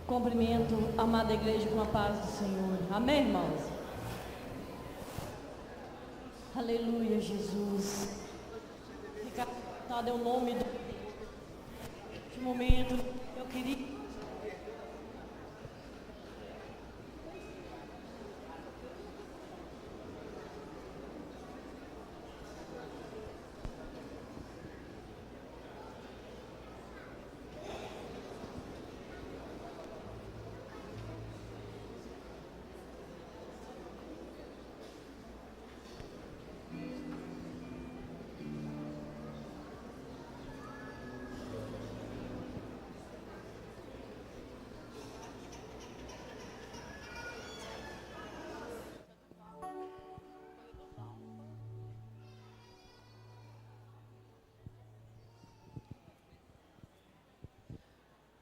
Cumprimento a amada igreja com a paz do Senhor. Amém, irmãos? Aleluia, Jesus. Ficar é o nome do neste momento. Eu queria...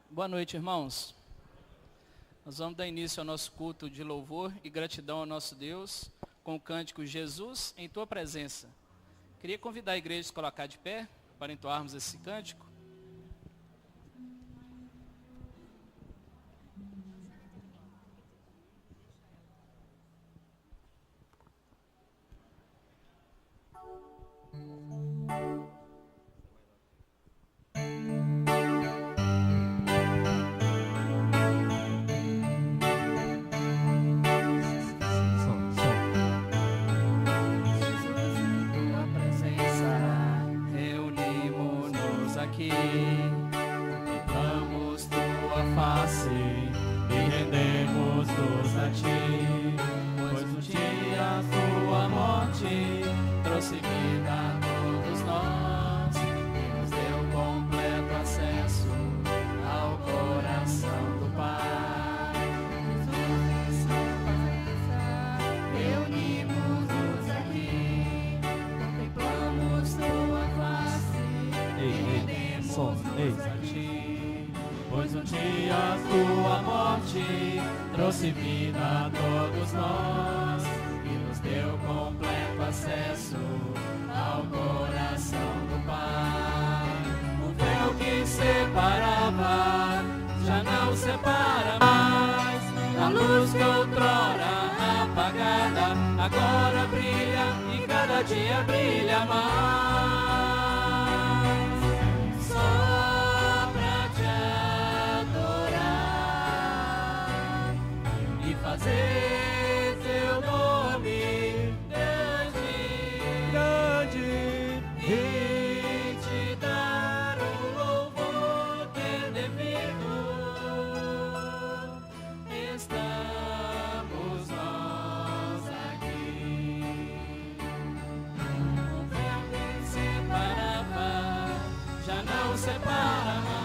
Boa noite, irmãos. Nós vamos dar início ao nosso culto de louvor e gratidão ao nosso Deus com o cântico Jesus em Tua Presença. Queria convidar a igreja a se colocar de pé para entoarmos esse cântico. Pois um dia a tua morte trouxe vida a todos nós e nos deu completo acesso ao coração do Pai. O véu que separava já não separa mais. A luz que outrora apagada agora brilha e cada dia brilha mais. Fazer teu nome grande e te dar o louvor que é devido. Estamos nós aqui. O véu que separava já não separa mais.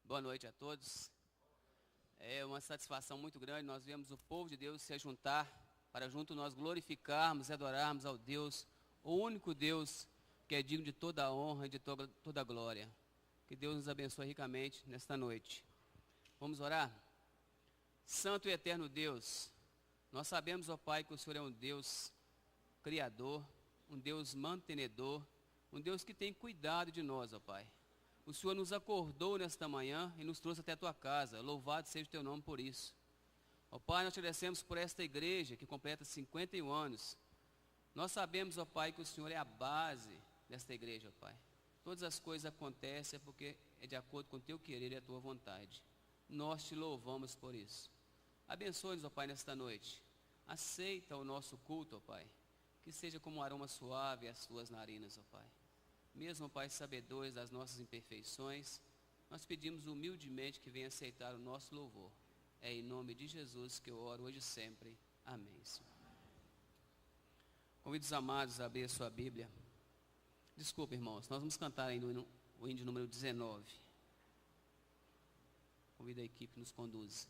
Boa noite a todos. É uma satisfação muito grande nós vemos o povo de Deus se ajuntar para junto nós glorificarmos e adorarmos ao Deus, o único Deus que é digno de toda a honra e de toda a glória. Que Deus nos abençoe ricamente nesta noite. Vamos orar? Santo e eterno Deus, nós sabemos, ó Pai, que o Senhor é um Deus criador, um Deus mantenedor, um Deus que tem cuidado de nós, ó Pai. O Senhor nos acordou nesta manhã e nos trouxe até a tua casa. Louvado seja o teu nome por isso. Ó Pai, nós te agradecemos por esta igreja que completa 51 anos. Nós sabemos, ó Pai, que o Senhor é a base desta igreja, ó Pai. Todas as coisas acontecem porque é de acordo com o teu querer e a tua vontade. nós te louvamos por isso. Abençoe-nos, ó Pai, nesta noite. Aceita o nosso culto, ó Pai, que seja como um aroma suave às tuas narinas, ó Pai. Mesmo, ó Pai, sabedores das nossas imperfeições, nós pedimos humildemente que venha aceitar o nosso louvor. É em nome de Jesus que eu oro hoje e sempre. Amém, Senhor. Convido os amados a abrir a sua Bíblia. Desculpa, irmãos, nós vamos cantar ainda o hino número 19. Convido a equipe que nos conduz.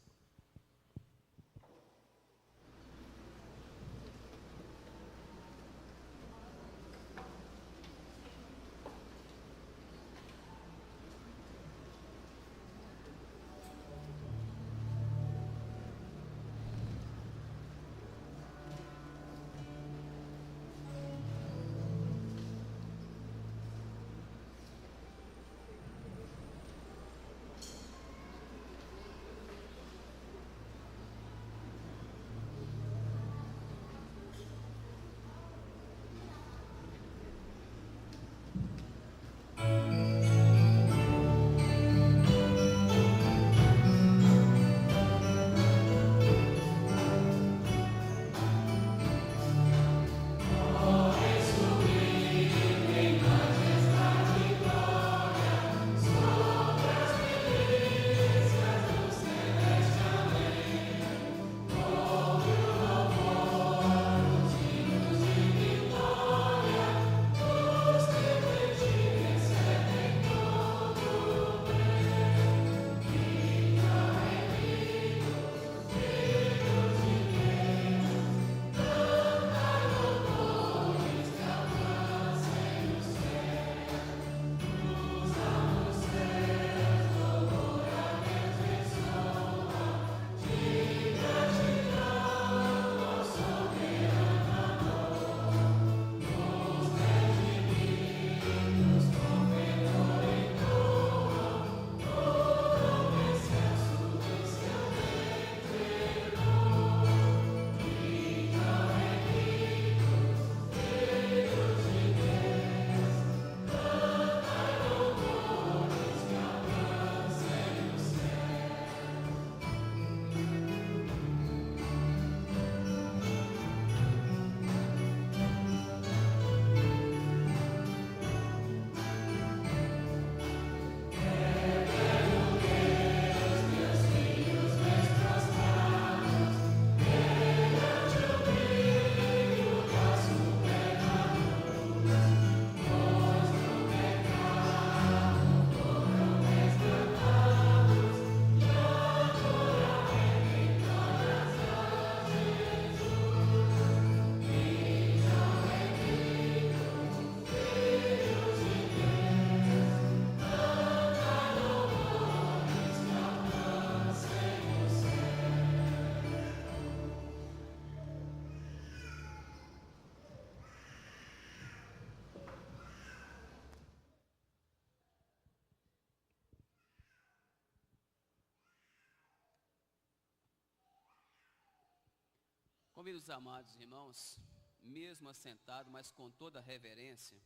Convido os amados irmãos, mesmo assentado, mas com toda reverência,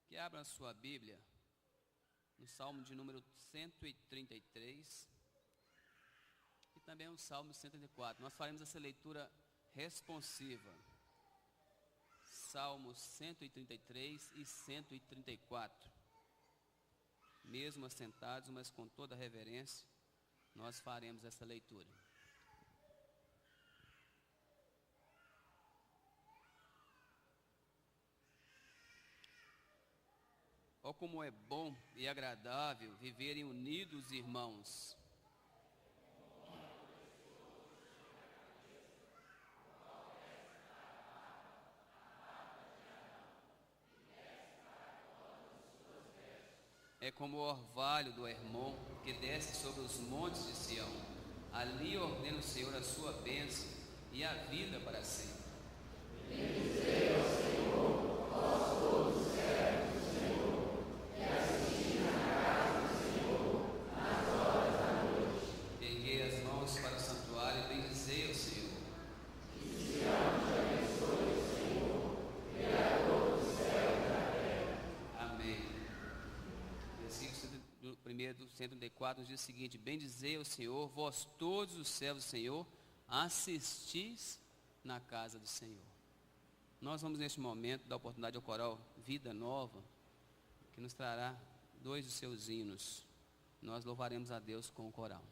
que abram a sua Bíblia no Salmo de número 133 e também o Salmo 134. Nós faremos essa leitura responsiva. Salmos 133 e 134. Mesmo assentados, mas com toda reverência, nós faremos essa leitura. Ó como é bom e agradável viverem unidos, irmãos. É como o orvalho do Hermon que desce sobre os montes de Sião. Ali ordena o Senhor a sua bênção e a vida para sempre. Bendizei ao Senhor, vós todos os servos do Senhor, e assisti na casa do Senhor, nas horas da noite. Erguei as mãos para o santuário e bendizei ao Senhor. Que Sião te abençoe o Senhor, Criador do céu e da terra. Amém. 1 do 134, nos diz o seguinte: bendizei ao Senhor, vós todos os servos do Senhor, assistis na casa do Senhor. Nós vamos neste momento dar oportunidade ao coral Vida Nova, que nos trará 2 dos seus hinos. Nós louvaremos a Deus com o coral.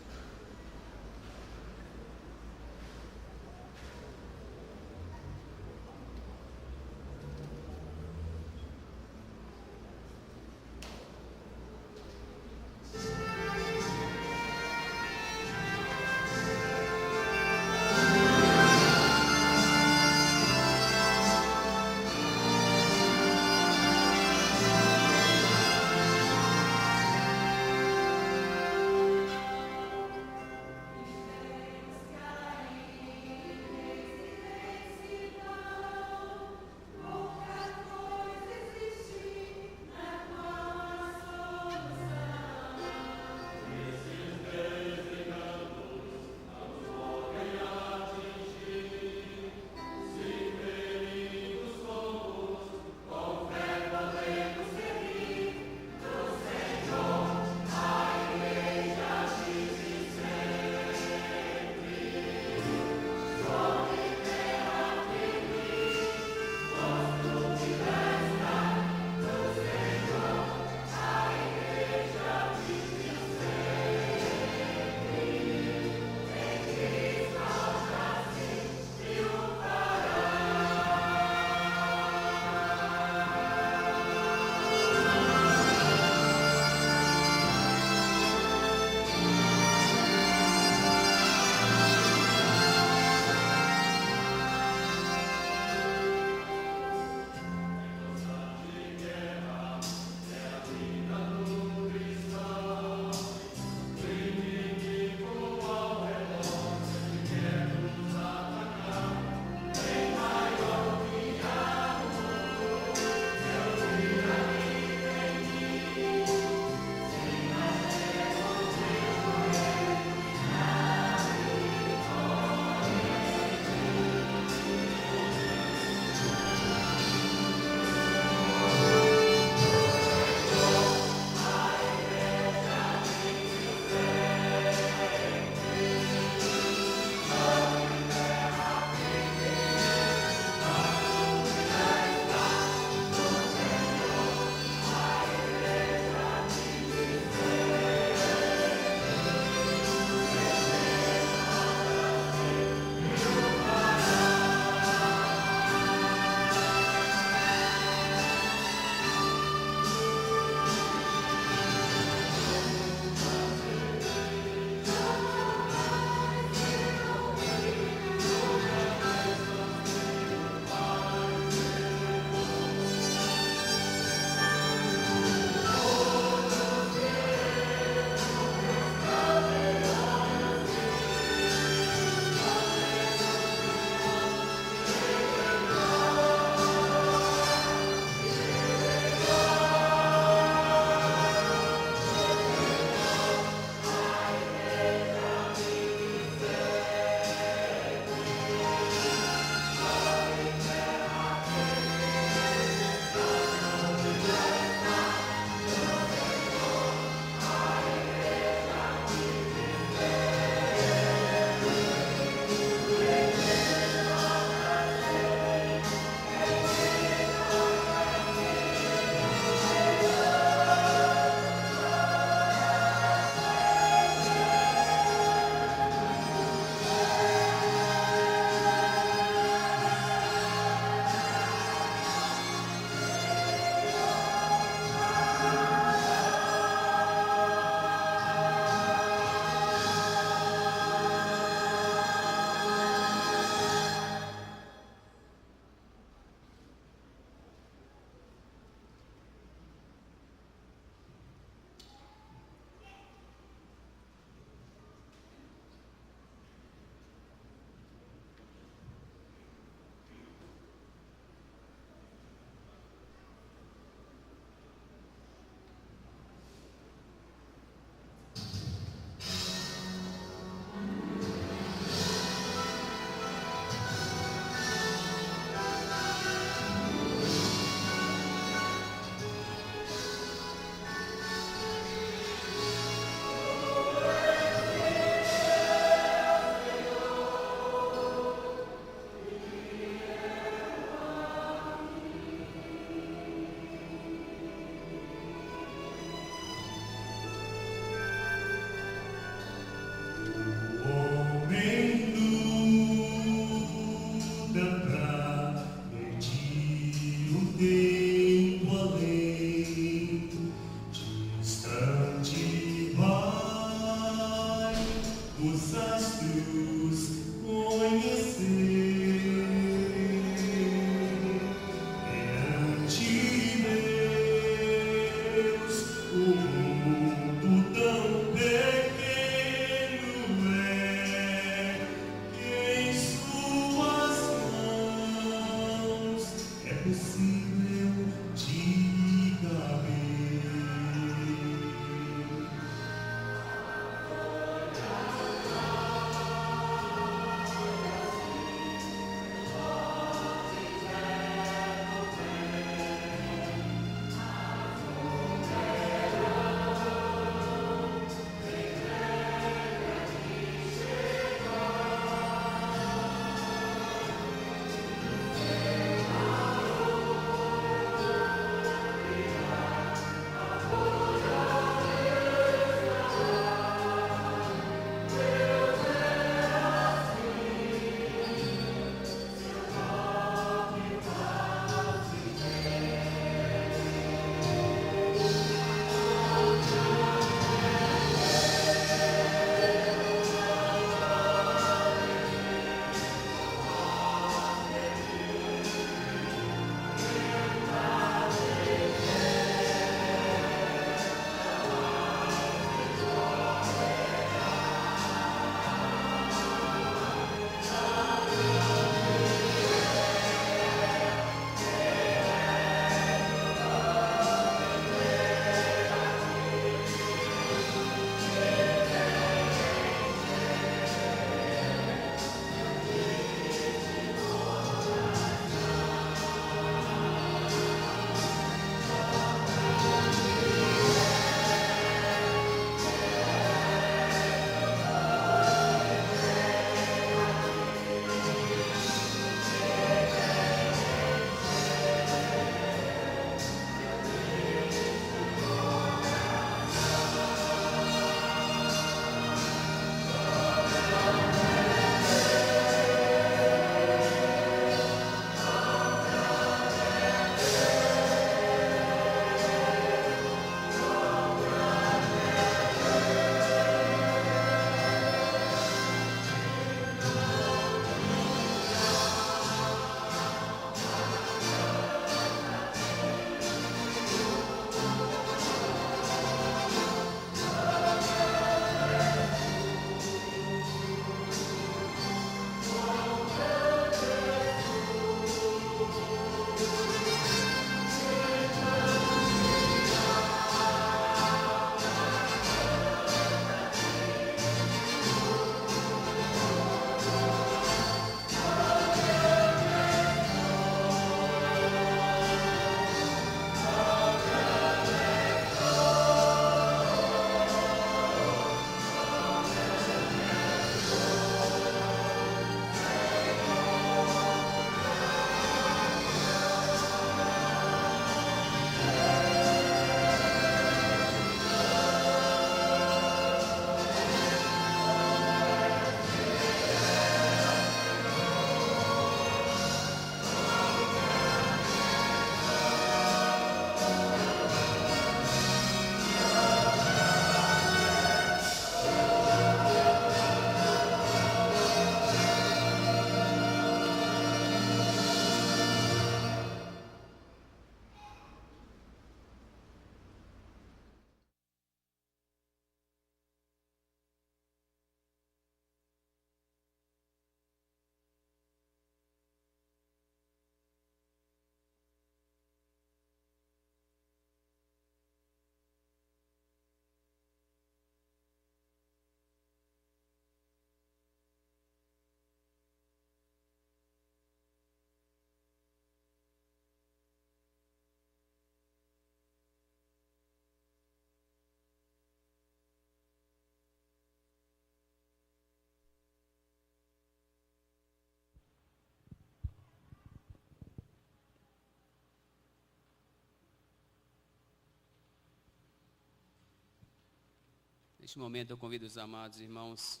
Neste momento eu convido os amados irmãos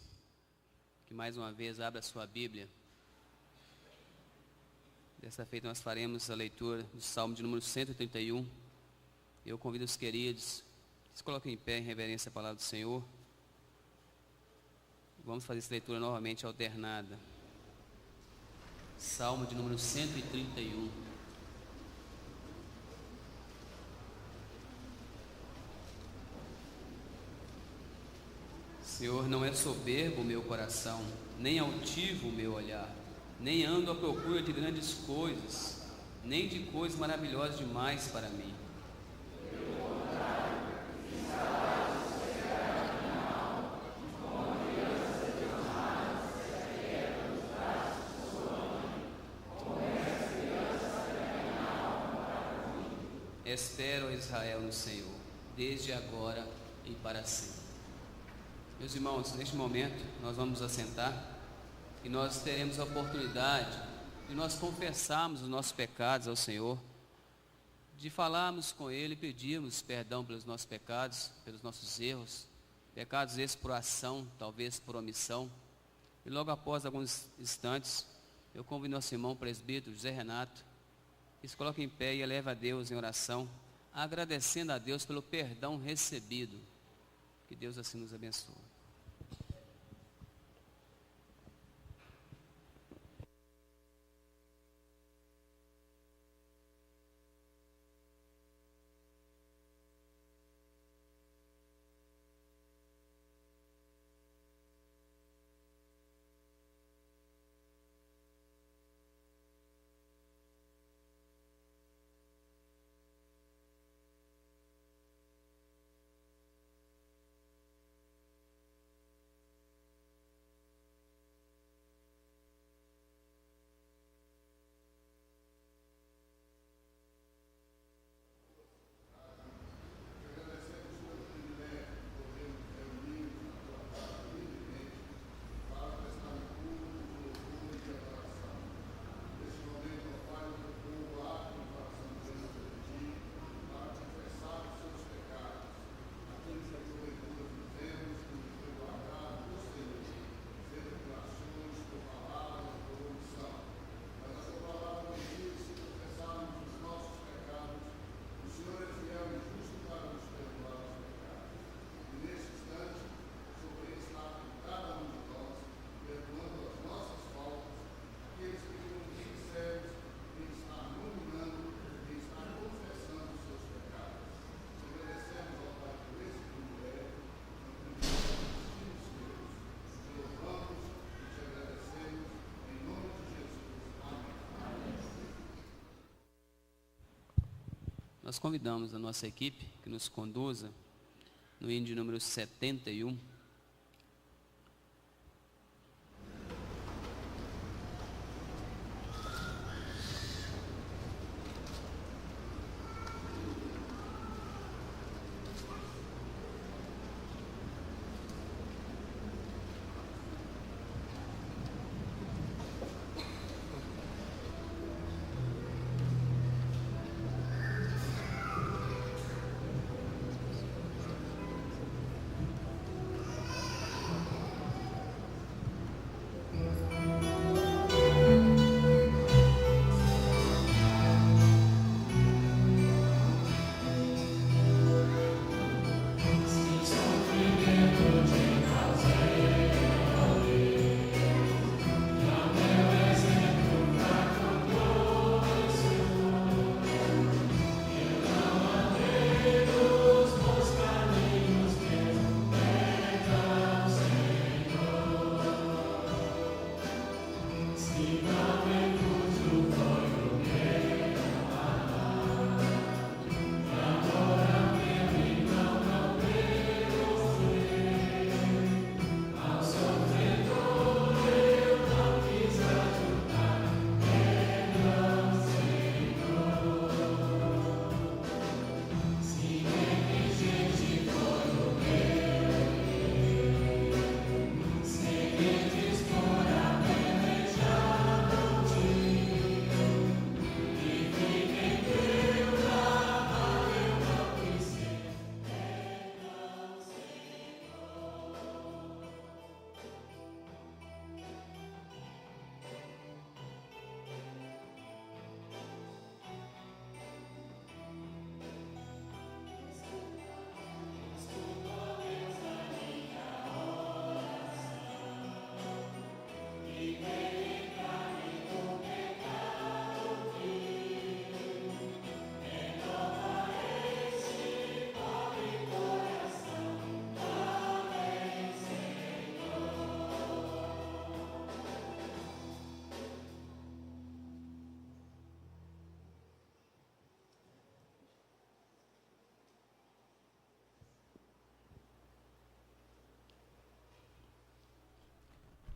que mais uma vez abram a sua Bíblia. Dessa feita nós faremos a leitura do Salmo de número 131. Eu convido os queridos que se coloquem em pé em reverência à palavra do Senhor. Vamos fazer essa leitura novamente alternada. Salmo de número 131. Senhor, não é soberbo o meu coração, nem altivo o meu olhar, nem ando à procura de grandes coisas, nem de coisas maravilhosas demais para mim. Espero, Israel, no Senhor, desde agora e para sempre. Meus irmãos, neste momento nós vamos nos assentar e nós teremos a oportunidade de nós confessarmos os nossos pecados ao Senhor, de falarmos com Ele, pedirmos perdão pelos nossos pecados, pelos nossos erros, pecados esses por ação, talvez por omissão. E logo após alguns instantes, eu convido nosso irmão presbítero José Renato, que se coloque em pé e eleve a Deus em oração, agradecendo a Deus pelo perdão recebido. Que Deus assim nos abençoe. Nós convidamos a nossa equipe que nos conduza no hino de número 71.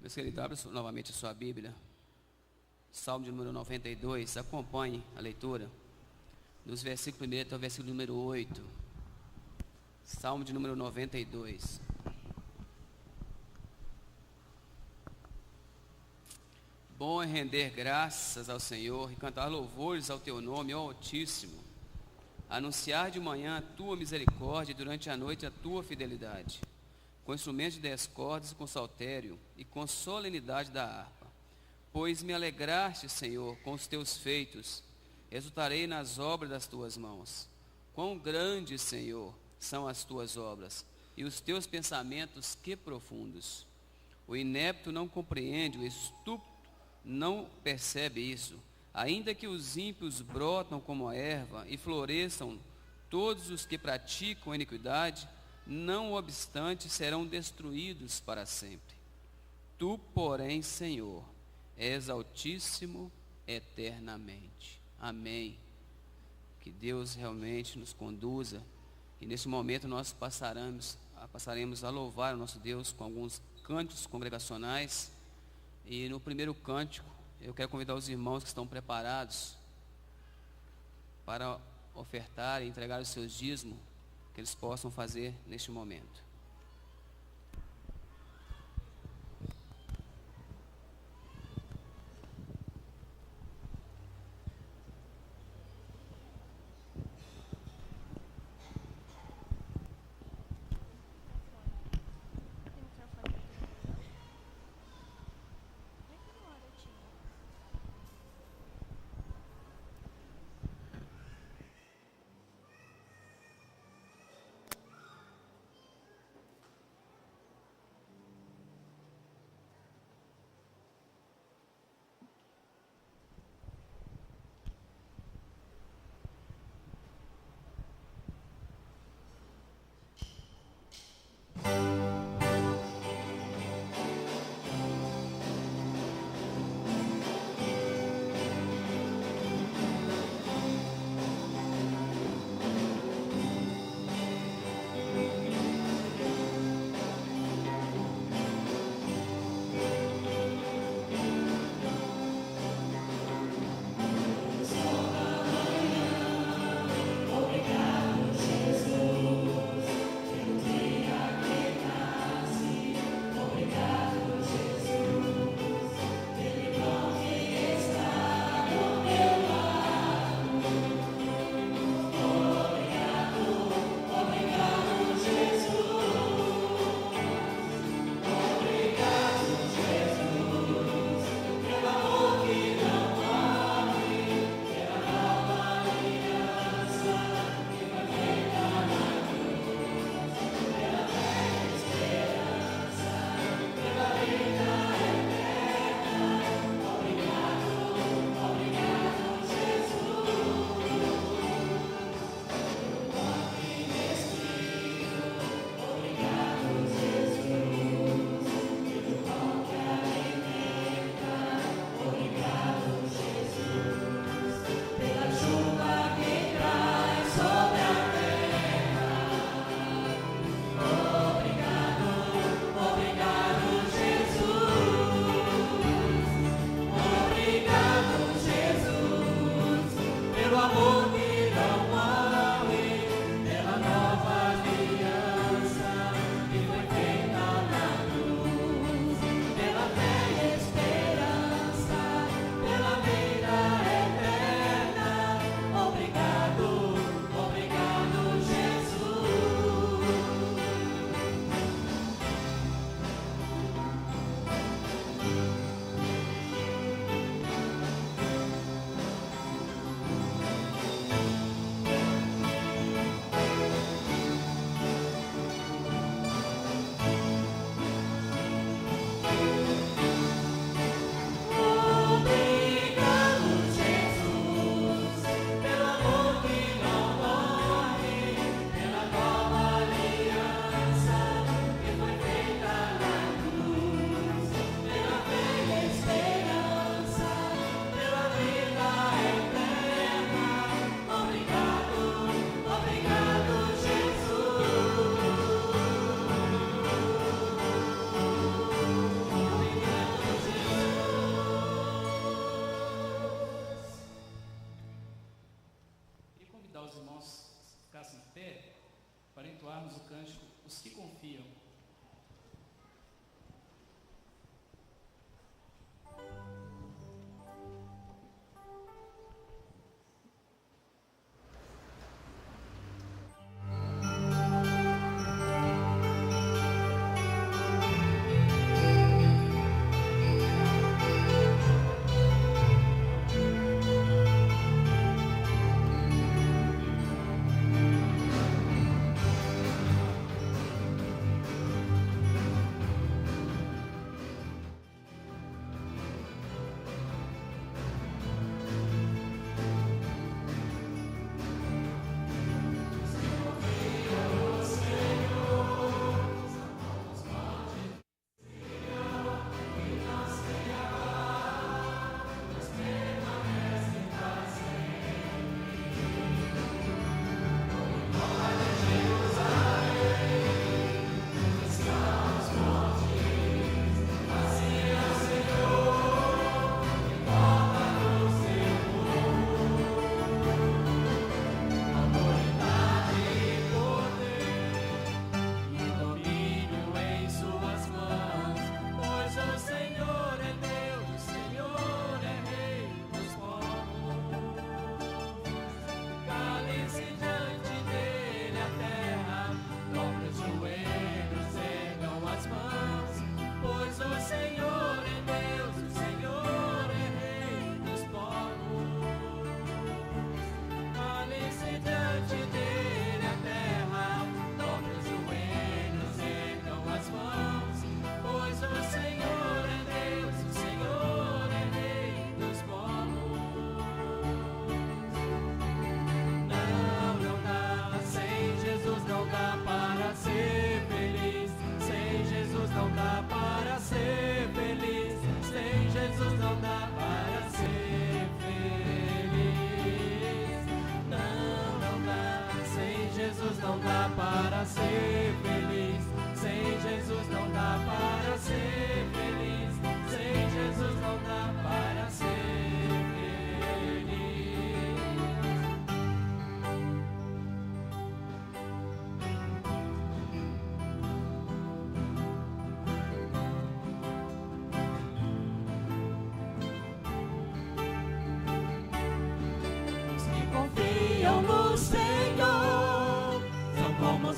Meus queridos, abra novamente a sua Bíblia. Salmo de número 92. Acompanhe a leitura. Dos versículos 1 até o versículo número 8. Salmo de número 92. Bom é render graças ao Senhor e cantar louvores ao teu nome, ó Altíssimo. Anunciar de manhã a tua misericórdia e durante a noite a tua fidelidade. Com instrumentos de 10 cordas e com saltério e com solenidade da harpa. Pois me alegraste, Senhor, com os teus feitos, exultarei nas obras das tuas mãos. Quão grandes, Senhor, são as tuas obras, e os teus pensamentos que profundos. O inepto não compreende, o estúpido não percebe isso. Ainda que os ímpios brotam como a erva e floresçam todos os que praticam a iniquidade, não obstante serão destruídos para sempre. Tu, porém, Senhor, és altíssimo eternamente. Amém. Que Deus realmente nos conduza e nesse momento nós passaremos a louvar o nosso Deus com alguns cânticos congregacionais. E no primeiro cântico eu quero convidar os irmãos que estão preparados para ofertar e entregar os seus dízimos, que eles possam fazer neste momento. os irmãos ficassem em pé para entoarmos o cântico Os que Confiam.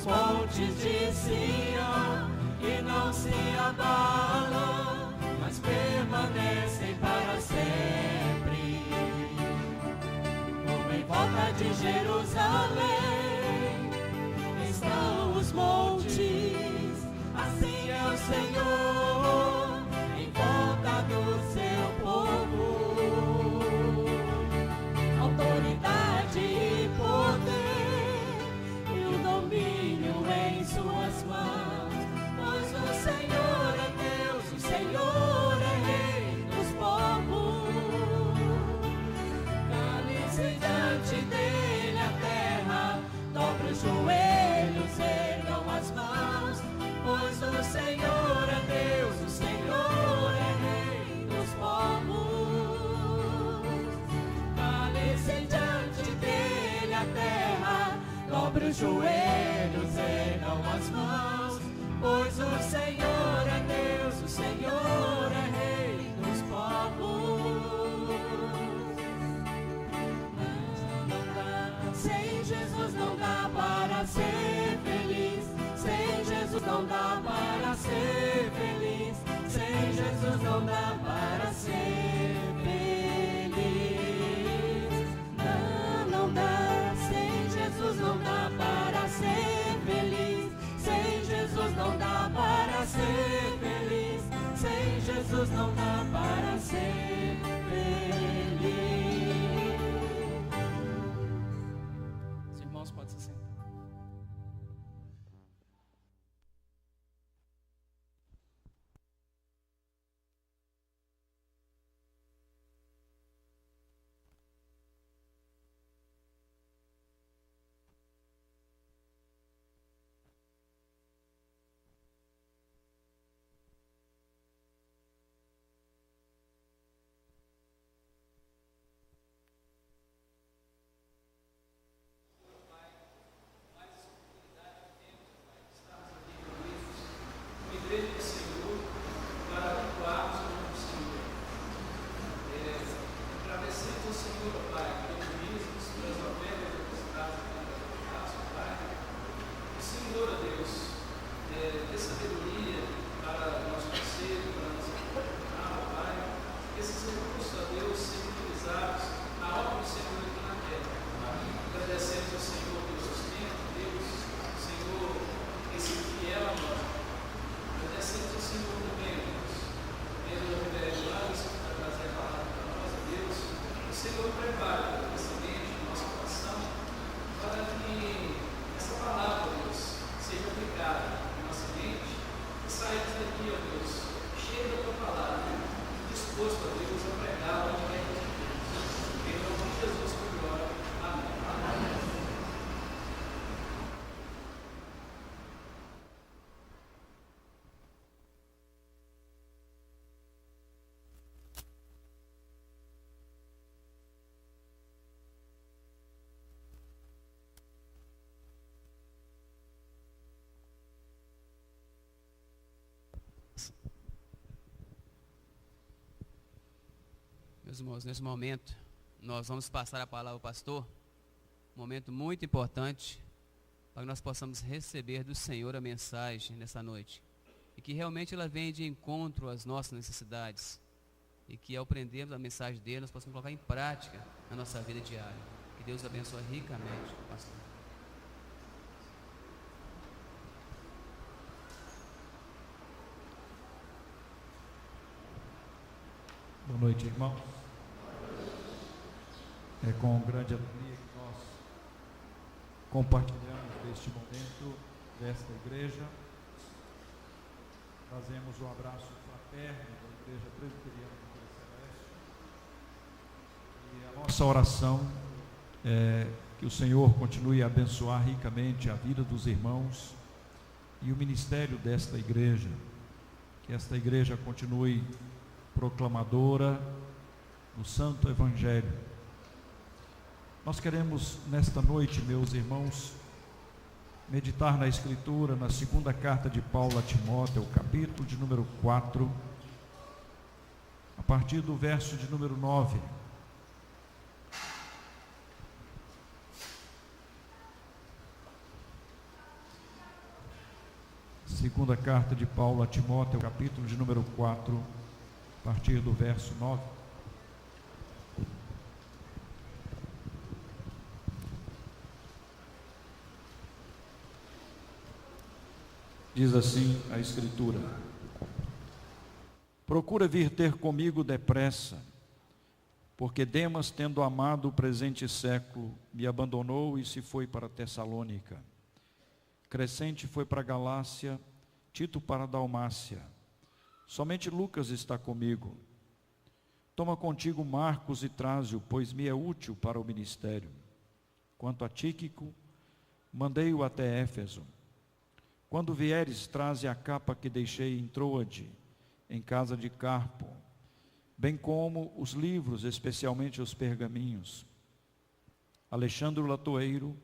Fontes de Sião, que não se abalam, mas permanecem para sempre. Como em volta de Jerusalém estão os montes, assim é o Senhor em volta do seu povo. Autoridade e poder, em suas mãos, pois o Senhor é Deus, o Senhor é Rei dos povos. Cale-se diante dele a terra, dobre os joelhos, ergam as mãos, pois o Senhor é Deus, o Senhor é Rei dos povos. Cale-se diante dele a terra, dobre os joelhos, ergam as mãos, pois o Senhor é Deus, o Senhor é Rei dos povos. Não dá, sem Jesus não dá para ser feliz, sem Jesus não dá para ser feliz, sem Jesus não dá para ser feliz. Não dá, sem Jesus não dá para ser feliz, sem Jesus não dá para ser feliz, sem Jesus não dá para ser feliz. Os irmãos podem se sentar. Meus irmãos, nesse momento, nós vamos passar a palavra ao pastor, um momento muito importante, para que nós possamos receber do Senhor a mensagem nessa noite, e que realmente ela venha de encontro às nossas necessidades, e que ao aprendermos a mensagem dele, nós possamos colocar em prática na nossa vida diária. Que Deus abençoe ricamente, pastor. Boa noite, irmãos. É com grande alegria que nós compartilhamos deste momento, desta igreja. Trazemos um abraço fraterno da Igreja Presbiteriana do Rio Celeste. E a nossa oração é que o Senhor continue a abençoar ricamente a vida dos irmãos e o ministério desta igreja. Que esta igreja continue proclamadora do Santo Evangelho. Nós queremos nesta noite, meus irmãos, meditar na Escritura, na segunda carta de Paulo a Timóteo, capítulo de número 4, a partir do verso de número 9. Segunda carta de Paulo a Timóteo, capítulo de número 4, a partir do verso 9. Diz assim a Escritura: procura vir ter comigo depressa, porque Demas, tendo amado o presente século, me abandonou e se foi para Tessalônica. Crescente foi para a Galácia, Tito para a Dalmácia. Somente Lucas está comigo. Toma contigo Marcos e traze-o, pois me é útil para o ministério. Quanto a Tíquico, mandei-o até Éfeso. Quando vieres, traze a capa que deixei em Troade, em casa de Carpo, bem como os livros, especialmente os pergaminhos. Alexandre o latoeiro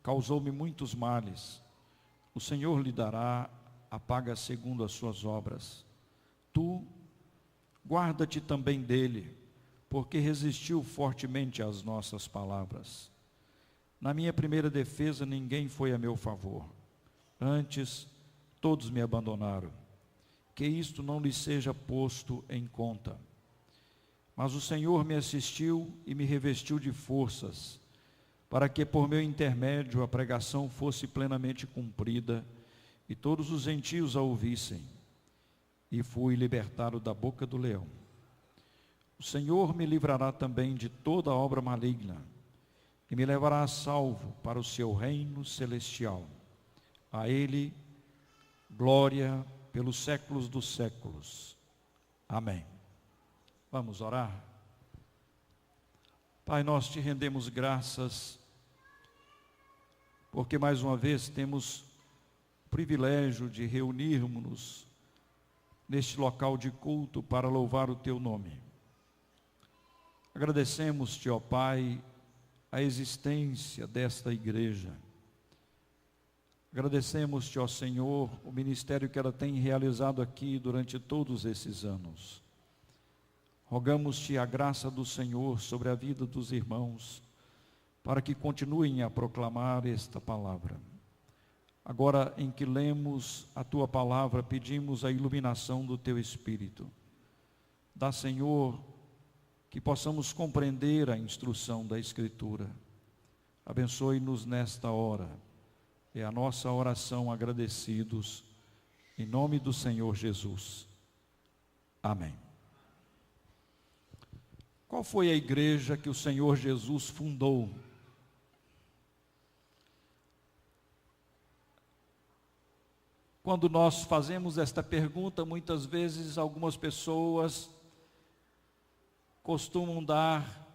causou-me muitos males. O Senhor lhe dará a paga segundo as suas obras. Tu, guarda-te também dele, porque resistiu fortemente às nossas palavras. Na minha primeira defesa, ninguém foi a meu favor. Antes, todos me abandonaram. Que isto não lhe seja posto em conta. Mas o Senhor me assistiu e me revestiu de forças, para que por meu intermédio a pregação fosse plenamente cumprida e todos os gentios a ouvissem. E fui libertado da boca do leão. O Senhor me livrará também de toda obra maligna e me levará a salvo para o seu reino celestial. A Ele, glória pelos séculos dos séculos. Amém. Vamos orar? Pai, nós te rendemos graças, porque mais uma vez temos o privilégio de reunirmos-nos neste local de culto para louvar o teu nome. Agradecemos-te, ó Pai, a existência desta igreja. Agradecemos-te, ó Senhor, o ministério que ela tem realizado aqui durante todos esses anos. Rogamos-te a graça do Senhor sobre a vida dos irmãos, para que continuem a proclamar esta palavra. Agora em que lemos a tua palavra, pedimos a iluminação do teu Espírito. Dá, Senhor, que possamos compreender a instrução da Escritura. Abençoe-nos nesta hora. É a nossa oração agradecidos, em nome do Senhor Jesus. Amém. Qual foi a igreja que o Senhor Jesus fundou? Quando nós fazemos esta pergunta, muitas vezes algumas pessoas costumam dar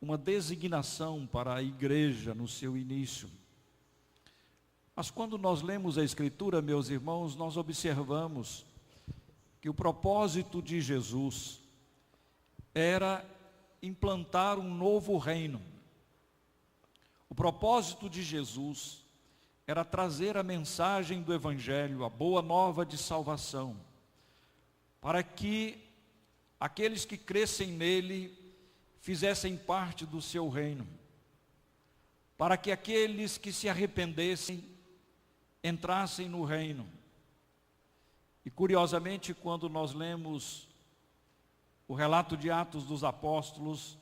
uma designação para a igreja no seu início. Mas quando nós lemos a Escritura, meus irmãos, nós observamos que o propósito de Jesus era implantar um novo reino. O propósito de Jesus era trazer a mensagem do Evangelho, a boa nova de salvação, para que aqueles que crescem nele fizessem parte do seu reino, para que aqueles que se arrependessem entrassem no reino. E curiosamente, quando nós lemos o relato de Atos dos Apóstolos,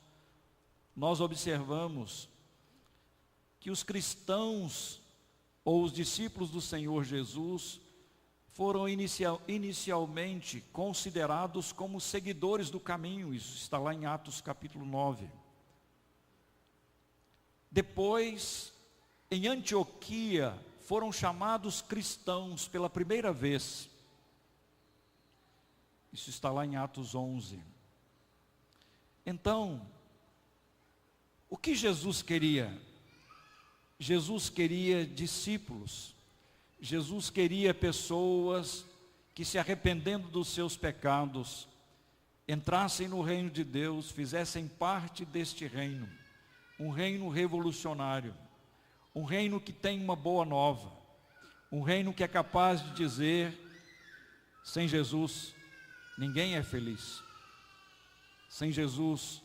nós observamos que os cristãos ou os discípulos do Senhor Jesus foram inicialmente considerados como seguidores do caminho. Isso está lá em Atos capítulo 9. Depois, em Antioquia, foram chamados cristãos pela primeira vez. Isso está lá em Atos 11. Então, o que Jesus queria? Jesus queria discípulos. Jesus queria pessoas que, se arrependendo dos seus pecados, entrassem no reino de Deus, fizessem parte deste reino, um reino revolucionário, um reino que tem uma boa nova, um reino que é capaz de dizer: sem Jesus, ninguém é feliz. Sem Jesus,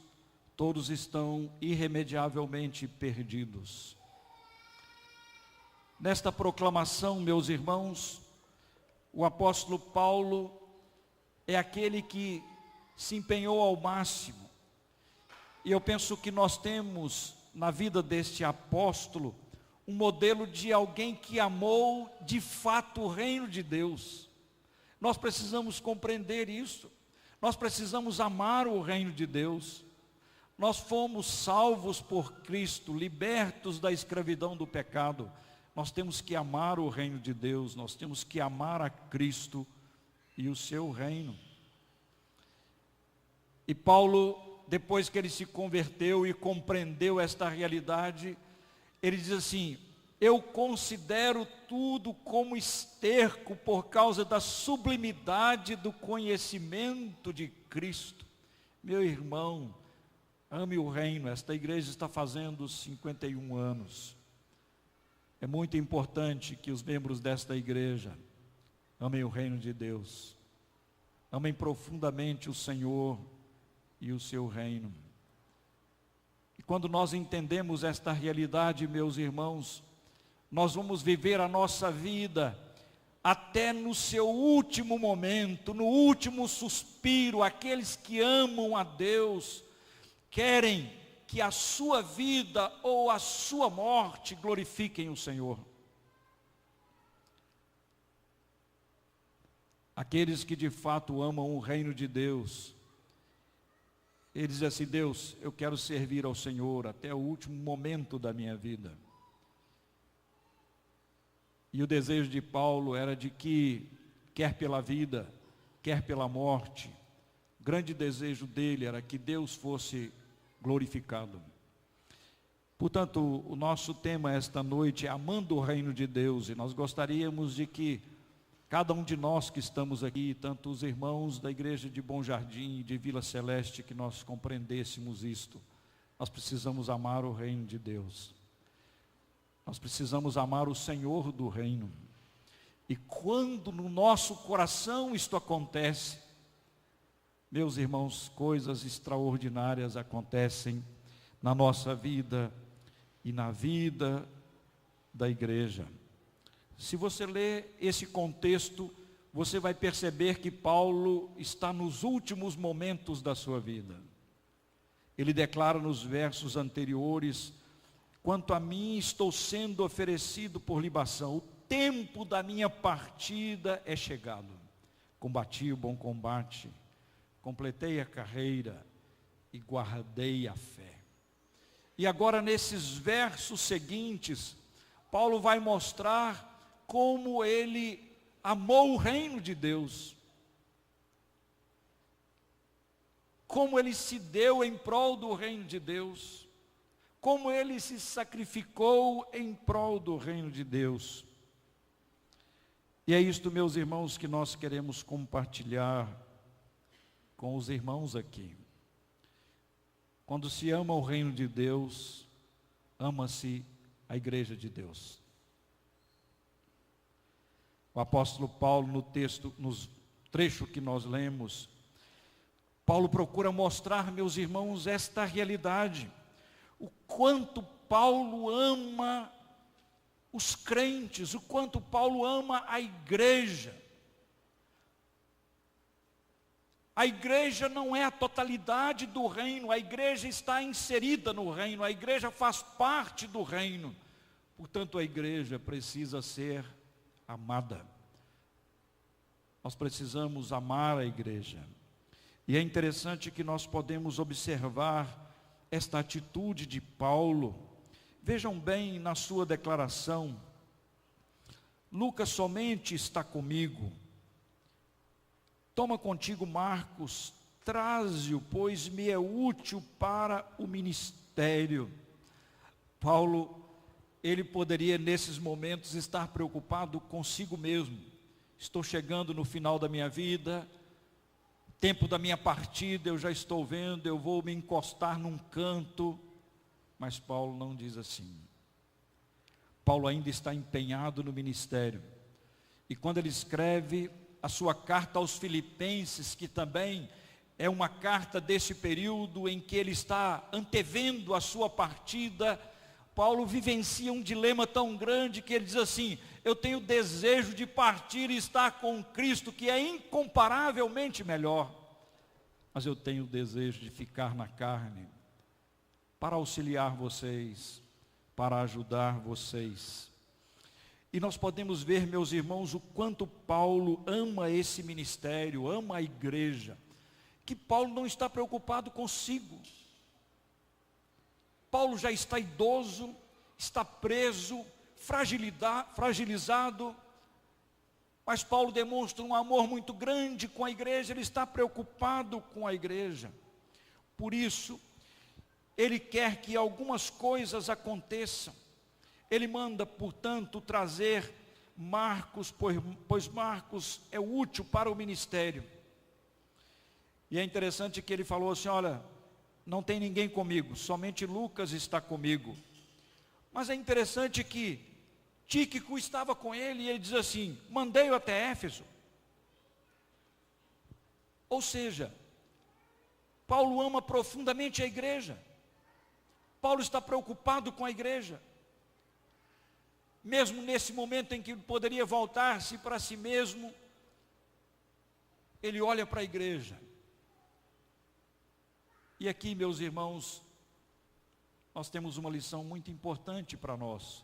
todos estão irremediavelmente perdidos. Nesta proclamação, meus irmãos, o apóstolo Paulo é aquele que se empenhou ao máximo. E eu penso que nós temos na vida deste apóstolo um modelo de alguém que amou de fato o reino de Deus. Nós precisamos compreender isso. Nós precisamos amar o reino de Deus. Nós fomos salvos por Cristo, libertos da escravidão do pecado. Nós temos que amar o reino de Deus, nós temos que amar a Cristo e o seu reino. E Paulo, depois que ele se converteu e compreendeu esta realidade, ele diz assim: eu considero tudo como esterco por causa da sublimidade do conhecimento de Cristo. Meu irmão, ame o reino. Esta igreja está fazendo 51 anos. É muito importante que os membros desta igreja amem o reino de Deus, amem profundamente o Senhor e o seu reino. E quando nós entendemos esta realidade, meus irmãos, nós vamos viver a nossa vida até no seu último momento, no último suspiro. Aqueles que amam a Deus querem que a sua vida ou a sua morte glorifiquem o Senhor. Aqueles que de fato amam o reino de Deus, eles dizem assim: Deus, eu quero servir ao Senhor até o último momento da minha vida. E o desejo de Paulo era de que, quer pela vida, quer pela morte, o grande desejo dele era que Deus fosse glorificado. Portanto, o nosso tema esta noite é amando o reino de Deus, e nós gostaríamos de que cada um de nós que estamos aqui, tanto os irmãos da igreja de Bom Jardim e de Vila Celeste, que nós compreendêssemos isto. Nós precisamos amar o reino de Deus. Nós precisamos amar o Senhor do reino. E quando no nosso coração isto acontece, Meus irmãos, coisas extraordinárias acontecem na nossa vida e na vida da igreja. Se você ler esse contexto, você vai perceber que Paulo está nos últimos momentos da sua vida. Ele declara nos versos anteriores: quanto a mim, estou sendo oferecido por libação, o tempo da minha partida é chegado. Combati o bom combate, completei a carreira e guardei a fé. E agora, nesses versos seguintes, Paulo vai mostrar como ele amou o reino de Deus, como ele se deu em prol do reino de Deus, como ele se sacrificou em prol do reino de Deus. E é isto, meus irmãos, que nós queremos compartilhar com os irmãos aqui. Quando se ama o reino de Deus, ama-se a igreja de Deus. O apóstolo Paulo, no texto, no trecho que nós lemos, Paulo procura mostrar, meus irmãos, esta realidade. O quanto Paulo ama os crentes, o quanto Paulo ama a igreja. A igreja não é a totalidade do reino, a igreja está inserida no reino, a igreja faz parte do reino. Portanto, a igreja precisa ser amada. Nós precisamos amar a igreja. E é interessante que nós podemos observar esta atitude de Paulo. Vejam bem na sua declaração: Lucas somente está comigo. Toma contigo Marcos, traze-o, pois me é útil para o ministério. Paulo, ele poderia nesses momentos estar preocupado consigo mesmo. Estou chegando no final da minha vida, tempo da minha partida, eu já estou vendo, eu vou me encostar num canto. Mas Paulo não diz assim. Paulo ainda está empenhado no ministério. E quando ele escreve a sua carta aos Filipenses, que também é uma carta desse período em que ele está antevendo a sua partida, Paulo vivencia um dilema tão grande que ele diz assim: eu tenho desejo de partir e estar com Cristo, que é incomparavelmente melhor, mas eu tenho desejo de ficar na carne, para auxiliar vocês, para ajudar vocês. E nós podemos ver, meus irmãos, o quanto Paulo ama esse ministério, ama a igreja, que Paulo não está preocupado consigo. Paulo já está idoso, está preso, fragilizado, mas Paulo demonstra um amor muito grande com a igreja, ele está preocupado com a igreja. Por isso, ele quer que algumas coisas aconteçam. Ele manda, portanto, trazer Marcos, pois Marcos é útil para o ministério. E é interessante que ele falou assim: olha, não tem ninguém comigo, somente Lucas está comigo. Mas é interessante que Tíquico estava com ele e ele diz assim: mandei-o até Éfeso. Ou seja, Paulo ama profundamente a igreja. Paulo está preocupado com a igreja. Mesmo nesse momento em que ele poderia voltar-se para si mesmo, ele olha para a igreja. E aqui, meus irmãos, nós temos uma lição muito importante para nós.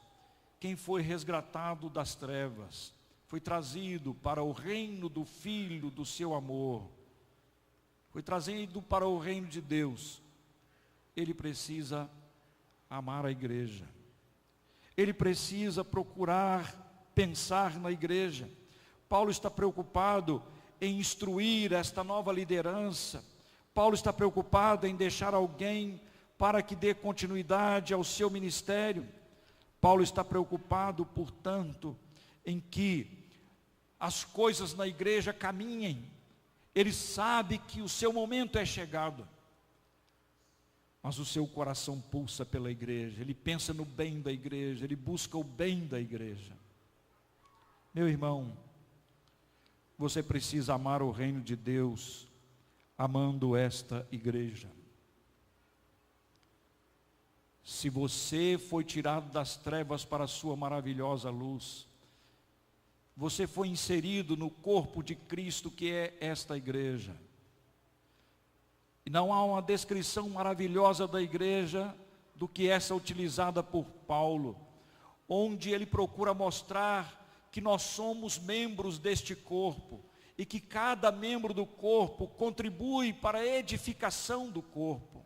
Quem foi resgatado das trevas, foi trazido para o reino do Filho do seu amor, foi trazido para o reino de Deus, ele precisa amar a igreja. Ele precisa procurar pensar na igreja. Paulo está preocupado em instruir esta nova liderança. Paulo está preocupado em deixar alguém para que dê continuidade ao seu ministério. Paulo está preocupado, portanto, em que as coisas na igreja caminhem. Ele sabe que o seu momento é chegado. Mas o seu coração pulsa pela igreja, ele pensa no bem da igreja, ele busca o bem da igreja. Meu irmão, você precisa amar o reino de Deus, amando esta igreja. Se você foi tirado das trevas para a sua maravilhosa luz, você foi inserido no corpo de Cristo, que é esta igreja. E não há uma descrição maravilhosa da igreja do que essa utilizada por Paulo, onde ele procura mostrar que nós somos membros deste corpo e que cada membro do corpo contribui para a edificação do corpo,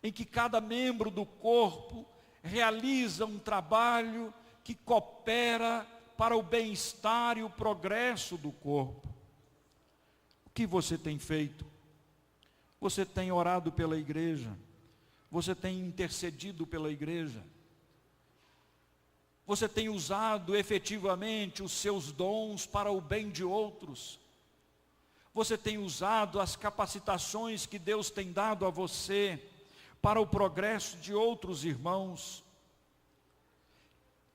em que cada membro do corpo realiza um trabalho que coopera para o bem-estar e o progresso do corpo. O que você tem feito? Você tem orado pela igreja? Você tem intercedido pela igreja? Você tem usado efetivamente os seus dons para o bem de outros? Você tem usado as capacitações que Deus tem dado a você para o progresso de outros irmãos?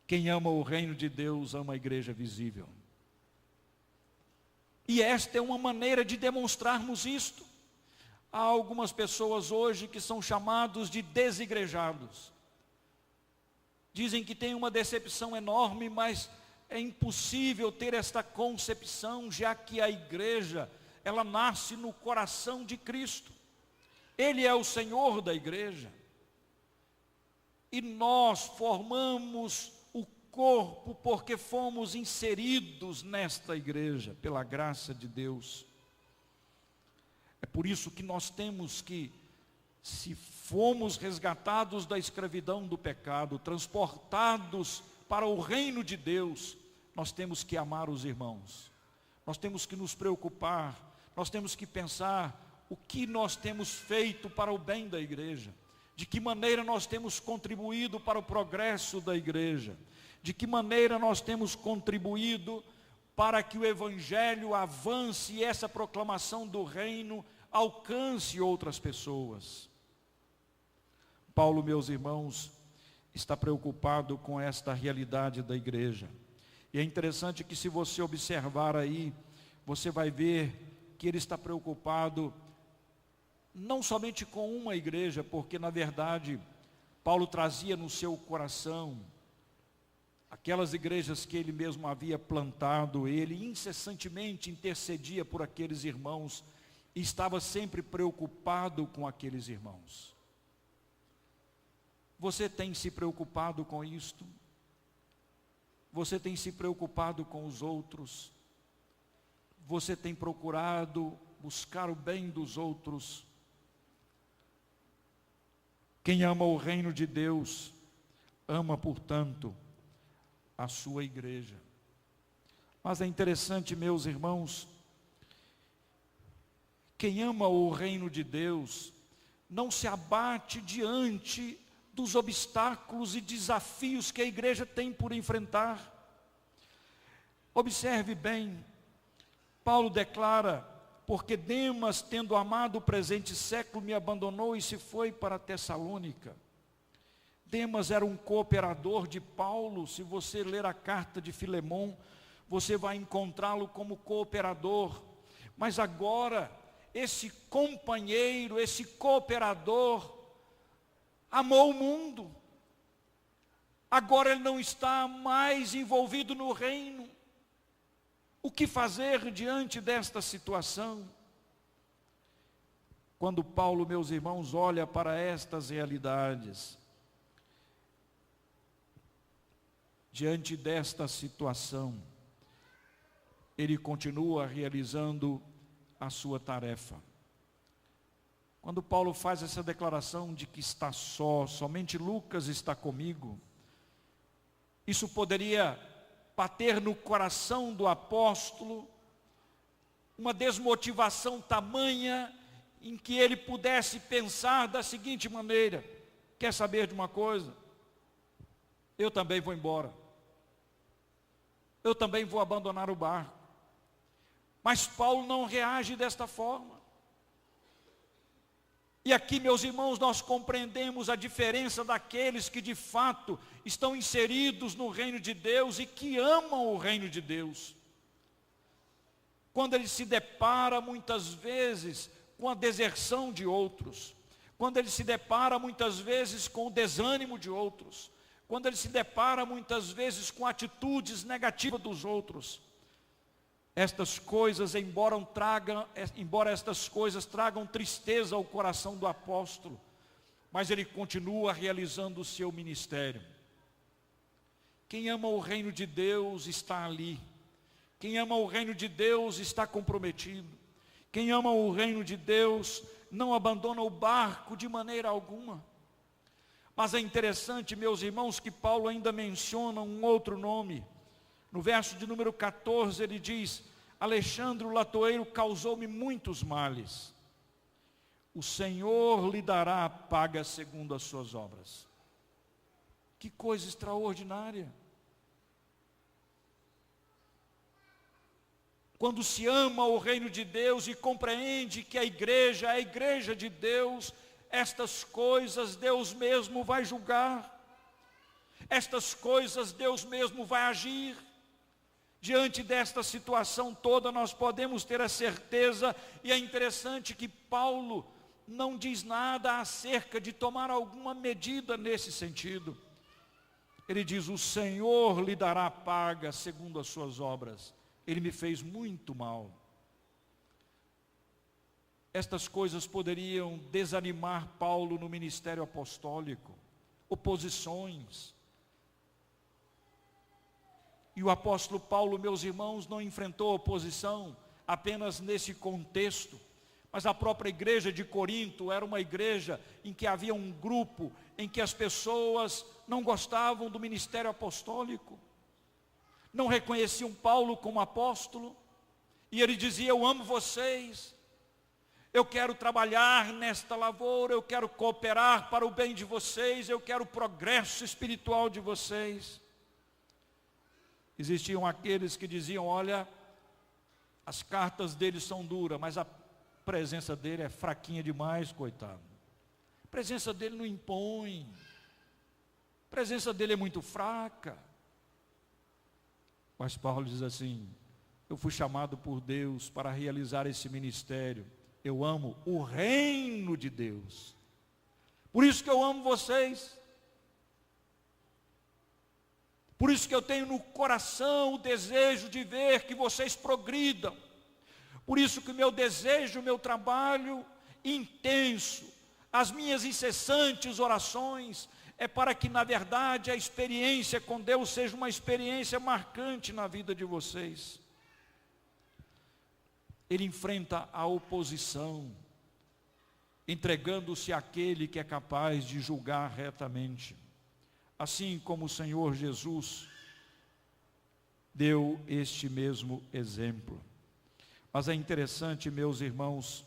Quem ama o reino de Deus ama a igreja visível. E esta é uma maneira de demonstrarmos isto. Há algumas pessoas hoje que são chamados de desigrejados. Dizem que tem uma decepção enorme, mas é impossível ter esta concepção, já que a igreja, ela nasce no coração de Cristo. Ele é o Senhor da igreja. E nós formamos o corpo porque fomos inseridos nesta igreja, pela graça de Deus. É por isso que nós temos que, se fomos resgatados da escravidão do pecado, transportados para o reino de Deus, nós temos que amar os irmãos. Nós temos que nos preocupar, nós temos que pensar o que nós temos feito para o bem da igreja, de que maneira nós temos contribuído para o progresso da igreja, de que maneira nós temos contribuído para que o evangelho avance e essa proclamação do reino alcance outras pessoas. Paulo, meus irmãos, está preocupado com esta realidade da igreja. E é interessante que, se você observar aí, você vai ver que ele está preocupado não somente com uma igreja, porque na verdade Paulo trazia no seu coração aquelas igrejas que ele mesmo havia plantado. Ele incessantemente intercedia por aqueles irmãos e estava sempre preocupado com aqueles irmãos. Você tem se preocupado com isto? Você tem se preocupado com os outros? Você tem procurado buscar o bem dos outros? Quem ama o reino de Deus, ama, portanto, a sua igreja. Mas é interessante, meus irmãos, quem ama o reino de Deus não se abate diante dos obstáculos e desafios que a igreja tem por enfrentar. Observe bem, Paulo declara: porque Demas, tendo amado o presente século, me abandonou e se foi para Tessalônica. Demas era um cooperador de Paulo. Se você ler a carta de Filemão, você vai encontrá-lo como cooperador. Mas agora, esse companheiro, esse cooperador, amou o mundo. Agora ele não está mais envolvido no reino. O que fazer diante desta situação? Quando Paulo, meus irmãos, olha para estas realidades, diante desta situação, ele continua realizando a sua tarefa. Quando Paulo faz essa declaração de que está só, somente Lucas está comigo, isso poderia bater no coração do apóstolo uma desmotivação tamanha em que ele pudesse pensar da seguinte maneira: quer saber de uma coisa? Eu também vou embora. Eu também vou abandonar o barco. Mas Paulo não reage desta forma. E aqui, meus irmãos, nós compreendemos a diferença daqueles que de fato estão inseridos no reino de Deus e que amam o reino de Deus. Quando ele se depara muitas vezes com a deserção de outros, quando ele se depara muitas vezes com o desânimo de outros, quando ele se depara muitas vezes com atitudes negativas dos outros, estas coisas, embora estas coisas tragam tristeza ao coração do apóstolo, mas ele continua realizando o seu ministério. Quem ama o reino de Deus está ali. Quem ama o reino de Deus está comprometido. Quem ama o reino de Deus não abandona o barco de maneira alguma. Mas é interessante, meus irmãos, que Paulo ainda menciona um outro nome. No verso de número 14 ele diz: Alexandre o latoeiro causou-me muitos males. O Senhor lhe dará a paga segundo as suas obras. Que coisa extraordinária. Quando se ama o reino de Deus e compreende que a igreja é a igreja de Deus, estas coisas Deus mesmo vai julgar. Estas coisas Deus mesmo vai agir. Diante desta situação toda, nós podemos ter a certeza, e é interessante que Paulo não diz nada acerca de tomar alguma medida nesse sentido. Ele diz: o Senhor lhe dará paga segundo as suas obras. Ele me fez muito mal. Estas coisas poderiam desanimar Paulo no ministério apostólico, oposições. E o apóstolo Paulo, meus irmãos, não enfrentou oposição apenas nesse contexto, mas a própria igreja de Corinto era uma igreja em que havia um grupo em que as pessoas não gostavam do ministério apostólico, não reconheciam Paulo como apóstolo, e ele dizia: eu amo vocês, eu quero trabalhar nesta lavoura, eu quero cooperar para o bem de vocês, eu quero o progresso espiritual de vocês. Existiam aqueles que diziam: olha, as cartas dele são duras, mas a presença dele é fraquinha demais, coitado. A presença dele não impõe, a presença dele é muito fraca. Mas Paulo diz assim: eu fui chamado por Deus para realizar esse ministério. Eu amo o reino de Deus. Por isso que eu amo vocês. Por isso que eu tenho no coração o desejo de ver que vocês progridam. Por isso que o meu desejo, o meu trabalho intenso, as minhas incessantes orações, é para que, na verdade, a experiência com Deus seja uma experiência marcante na vida de vocês. Ele enfrenta a oposição, entregando-se àquele que é capaz de julgar retamente. Assim como o Senhor Jesus deu este mesmo exemplo. Mas é interessante, meus irmãos,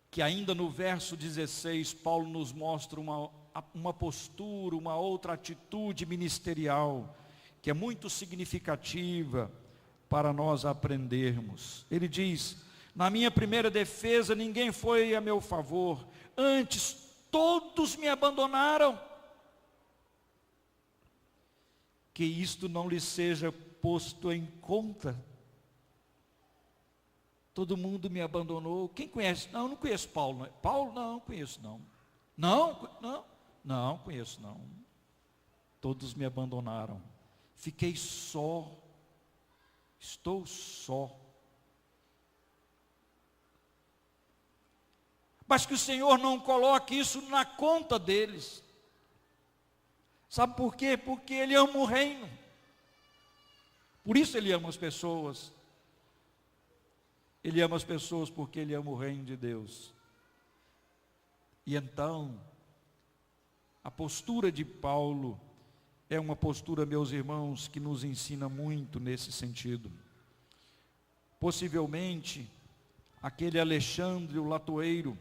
que ainda no verso 16, Paulo nos mostra uma postura, uma outra atitude ministerial, que é muito significativa para nós aprendermos. Ele diz: na minha primeira defesa ninguém foi a meu favor, antes todos me abandonaram. Que isto não lhe seja posto em conta. Todo mundo me abandonou. Quem conhece? Não, não conheço Paulo. Paulo, não, conheço não. Não, conheço não. Todos me abandonaram. Fiquei só. Estou só. Mas que o Senhor não coloque isso na conta deles. Sabe por quê? Porque Ele ama o reino. Por isso Ele ama as pessoas. Ele ama as pessoas porque Ele ama o reino de Deus. E então, a postura de Paulo é uma postura, meus irmãos, que nos ensina muito nesse sentido. Possivelmente, aquele Alexandre, o latoeiro,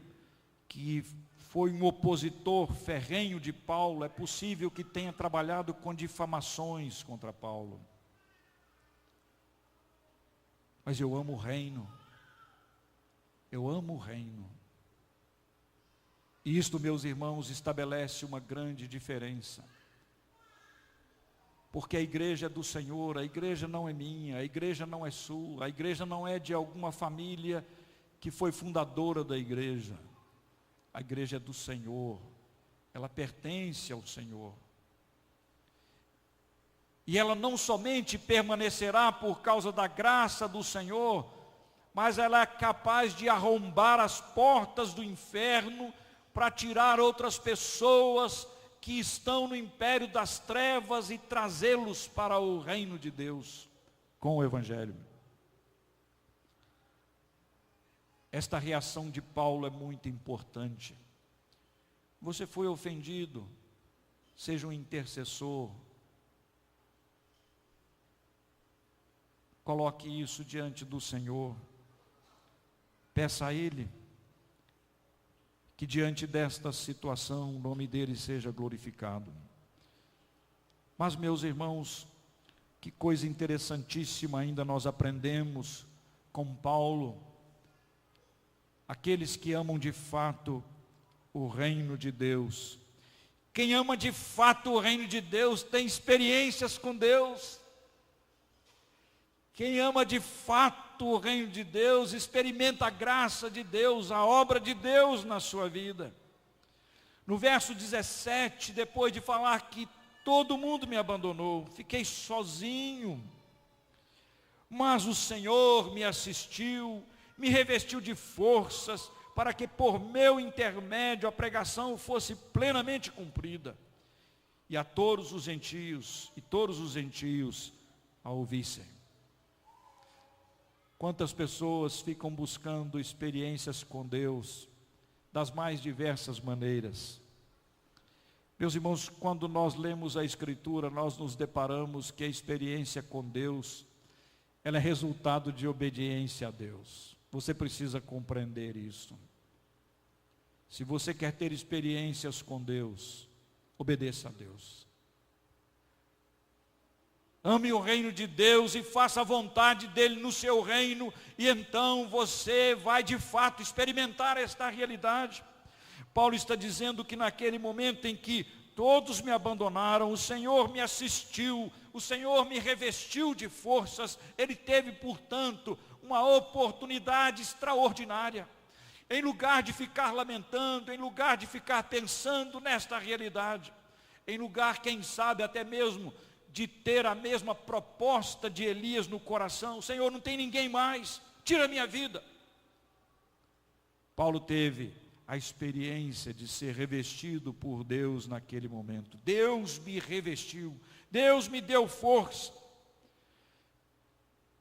que foi um opositor ferrenho de Paulo, é possível que tenha trabalhado com difamações contra Paulo. Mas eu amo o reino. Eu amo o reino. E isto, meus irmãos, estabelece uma grande diferença. Porque a igreja é do Senhor, a igreja não é minha, a igreja não é sua, a igreja não é de alguma família que foi fundadora da igreja. A igreja é do Senhor, ela pertence ao Senhor. E ela não somente permanecerá por causa da graça do Senhor, mas ela é capaz de arrombar as portas do inferno para tirar outras pessoas que estão no império das trevas e trazê-los para o reino de Deus com o Evangelho. Esta reação de Paulo é muito importante. Você foi ofendido, seja um intercessor. Coloque isso diante do Senhor. Peça a Ele que diante desta situação o nome dele seja glorificado. Mas, meus irmãos, que coisa interessantíssima ainda nós aprendemos com Paulo. Aqueles que amam de fato o reino de Deus. Quem ama de fato o reino de Deus tem experiências com Deus. Quem ama de fato o reino de Deus experimenta a graça de Deus, a obra de Deus na sua vida. No verso 17, depois de falar que todo mundo me abandonou, fiquei sozinho, mas o Senhor me assistiu, me revestiu de forças, para que por meu intermédio a pregação fosse plenamente cumprida, e a todos os gentios a ouvissem. Quantas pessoas ficam buscando experiências com Deus, das mais diversas maneiras. Meus irmãos, quando nós lemos a Escritura, nós nos deparamos que a experiência com Deus, ela é resultado de obediência a Deus. Você precisa compreender isso. Se você quer ter experiências com Deus, obedeça a Deus. Ame o reino de Deus e faça a vontade dele no seu reino, e então você vai de fato experimentar esta realidade. Paulo está dizendo que naquele momento em que todos me abandonaram, o Senhor me assistiu, o Senhor me revestiu de forças. Ele teve, portanto, uma oportunidade extraordinária. Em lugar de ficar lamentando, em lugar de ficar pensando nesta realidade, em lugar, quem sabe, até mesmo de ter a mesma proposta de Elias no coração: Senhor, não tem ninguém mais, tira a minha vida. Paulo teve a experiência de ser revestido por Deus naquele momento. Deus me revestiu, Deus me deu força.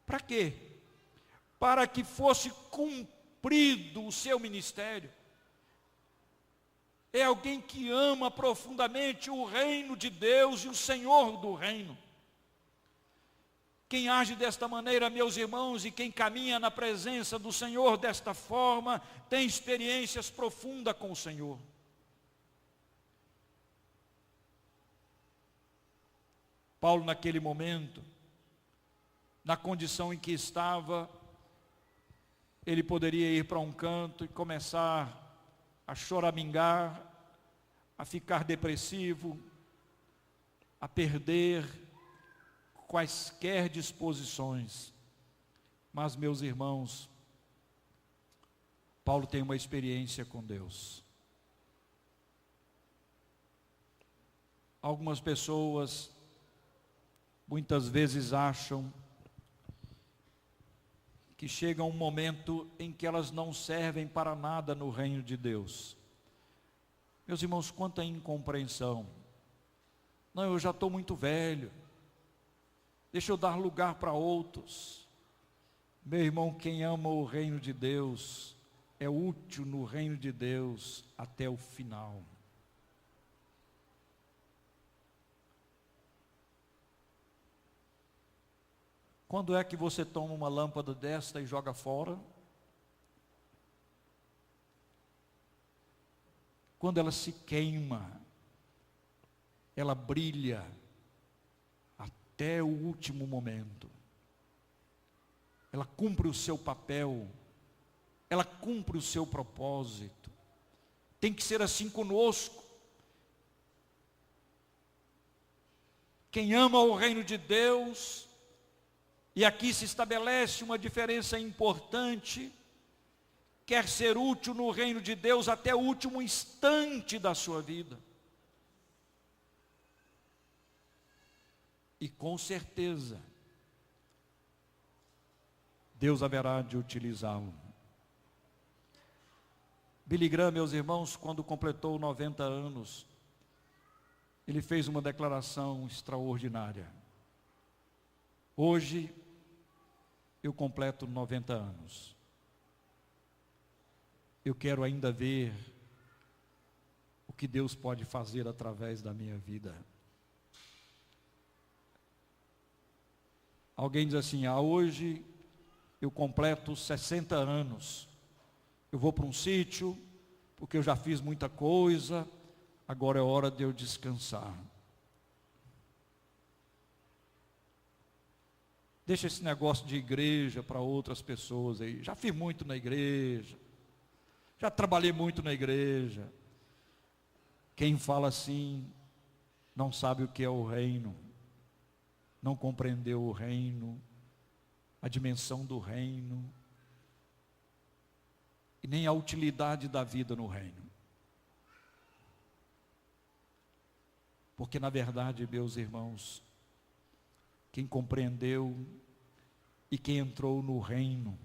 Para quê? Para que fosse cumprido o seu ministério. É alguém que ama profundamente o reino de Deus e o Senhor do reino. Quem age desta maneira, meus irmãos, e quem caminha na presença do Senhor desta forma, tem experiências profundas com o Senhor. Paulo, naquele momento, na condição em que estava, ele poderia ir para um canto e começar a choramingar, a ficar depressivo, a perder quaisquer disposições. Mas, meus irmãos, Paulo tem uma experiência com Deus. Algumas pessoas muitas vezes acham que chega um momento em que elas não servem para nada no reino de Deus. Meus irmãos, quanta incompreensão. Não, eu já estou muito velho, deixa eu dar lugar para outros. Meu irmão, quem ama o reino de Deus é útil no reino de Deus até o final. Quando é que você toma uma lâmpada desta e joga fora? Quando ela se queima, ela brilha até o último momento. Ela cumpre o seu papel, ela cumpre o seu propósito. Tem que ser assim conosco. Quem ama o reino de Deus, e aqui se estabelece uma diferença importante, quer ser útil no reino de Deus até o último instante da sua vida. E com certeza, Deus haverá de utilizá-lo. Billy Graham, meus irmãos, quando completou 90 anos, ele fez uma declaração extraordinária. Hoje, eu completo 90 anos. Eu quero ainda ver o que Deus pode fazer através da minha vida. Alguém diz assim: hoje eu completo 60 anos. Eu vou para um sítio, porque eu já fiz muita coisa, agora é hora de eu descansar. Deixa esse negócio de igreja para outras pessoas aí. Já fiz muito na igreja, já trabalhei muito na igreja. Quem fala assim não sabe o que é o reino, não compreendeu o reino, a dimensão do reino, e nem a utilidade da vida no reino. Porque na verdade, meus irmãos, quem compreendeu e quem entrou no reino,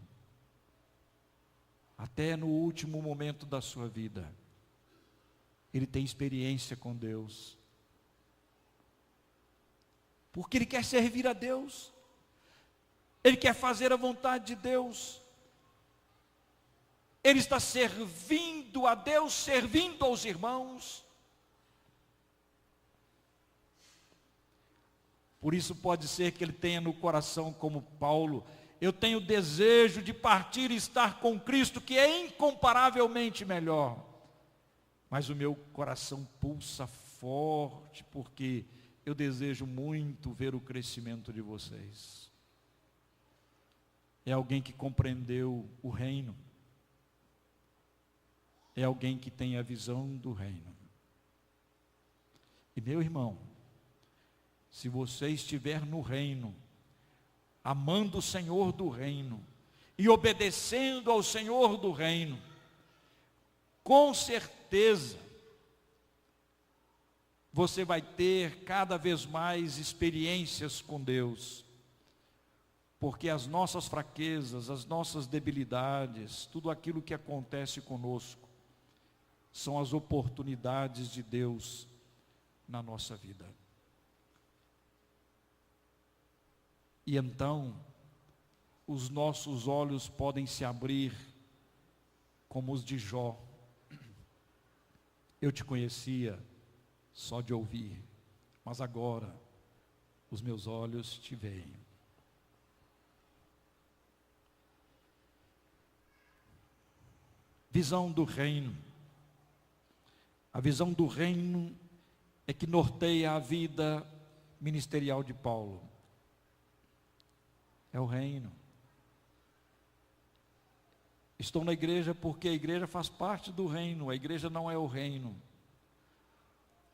até no último momento da sua vida, ele tem experiência com Deus, porque ele quer servir a Deus, ele quer fazer a vontade de Deus, ele está servindo a Deus, servindo aos irmãos. Por isso pode ser que ele tenha no coração, como Paulo: eu tenho desejo de partir e estar com Cristo, que é incomparavelmente melhor. Mas o meu coração pulsa forte, porque eu desejo muito ver o crescimento de vocês. É alguém que compreendeu o reino. É alguém que tem a visão do reino. E meu irmão, se você estiver no reino, amando o Senhor do reino e obedecendo ao Senhor do reino, com certeza você vai ter cada vez mais experiências com Deus, porque as nossas fraquezas, as nossas debilidades, tudo aquilo que acontece conosco, são as oportunidades de Deus na nossa vida. E então, os nossos olhos podem se abrir como os de Jó. Eu te conhecia só de ouvir, mas agora os meus olhos te veem. Visão do reino. A visão do reino é que norteia a vida ministerial de Paulo. É o reino. Estou na igreja porque a igreja faz parte do reino, a igreja não é o reino.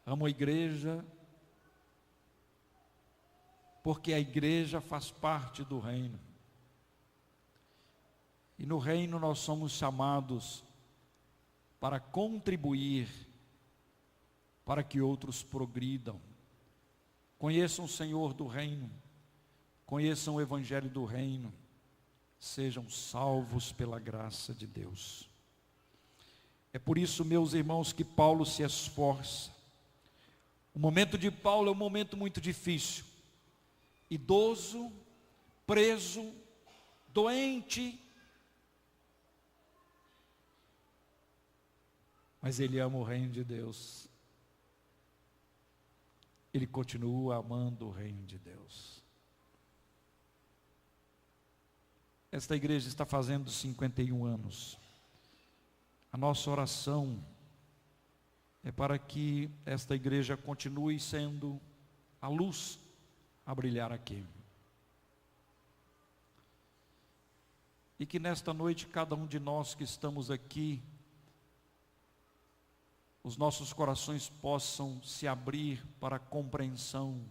Amo a igreja porque a igreja faz parte do reino. E no reino nós somos chamados para contribuir para que outros progridam. Conheçam o Senhor do reino, conheçam o Evangelho do reino, sejam salvos pela graça de Deus. É por isso, meus irmãos, que Paulo se esforça. O momento de Paulo é um momento muito difícil. Idoso, preso, doente, mas ele ama o reino de Deus. Ele continua amando o reino de Deus. Esta igreja está fazendo 51 anos. A nossa oração é para que esta igreja continue sendo a luz a brilhar aqui. E que nesta noite, cada um de nós que estamos aqui, os nossos corações possam se abrir para a compreensão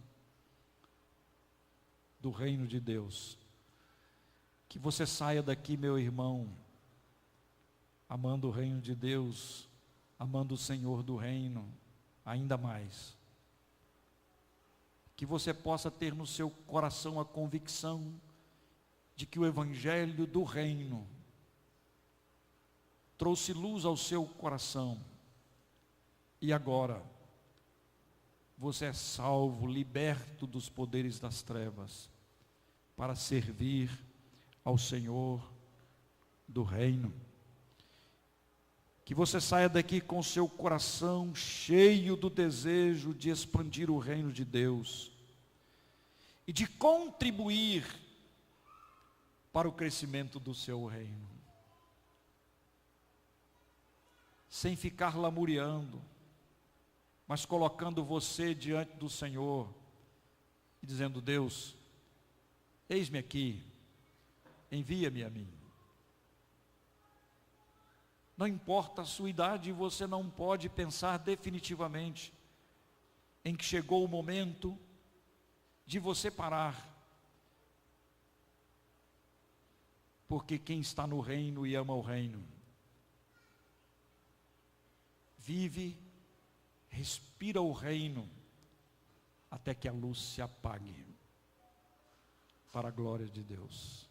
do reino de Deus. Que você saia daqui, meu irmão, amando o reino de Deus, amando o Senhor do reino, ainda mais. Que você possa ter no seu coração a convicção de que o Evangelho do reino trouxe luz ao seu coração, e agora você é salvo, liberto dos poderes das trevas, para servir ao Senhor do reino. Que você saia daqui com seu coração cheio do desejo de expandir o reino de Deus e de contribuir para o crescimento do seu reino, sem ficar lamuriando, mas colocando você diante do Senhor e dizendo: Deus, eis-me aqui, envia-me a mim. Não importa a sua idade, você não pode pensar definitivamente em que chegou o momento de você parar, porque quem está no reino e ama o reino, vive, respira o reino, até que a luz se apague, para a glória de Deus.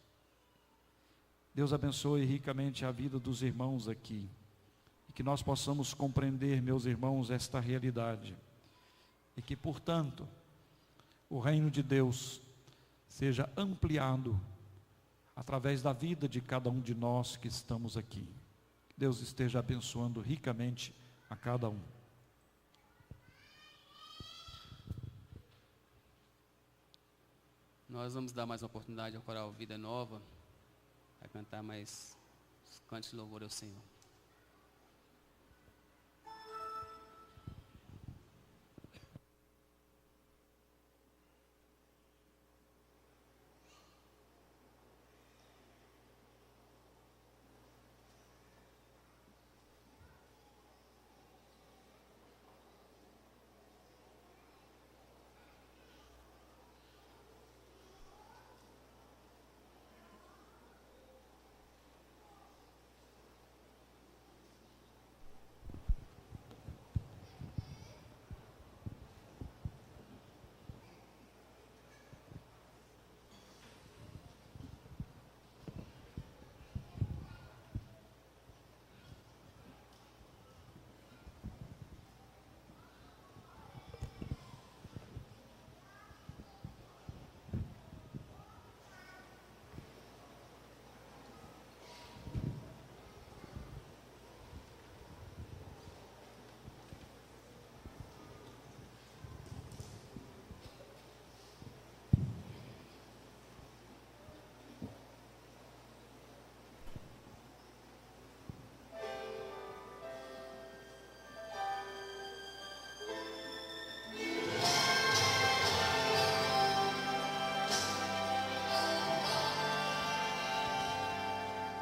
Deus abençoe ricamente a vida dos irmãos aqui, e que nós possamos compreender, meus irmãos, esta realidade, e que, portanto, o reino de Deus seja ampliado através da vida de cada um de nós que estamos aqui. Deus esteja abençoando ricamente a cada um. Nós vamos dar mais uma oportunidade ao coral Vida Nova, para cantar mais os cantos de louvor ao Senhor.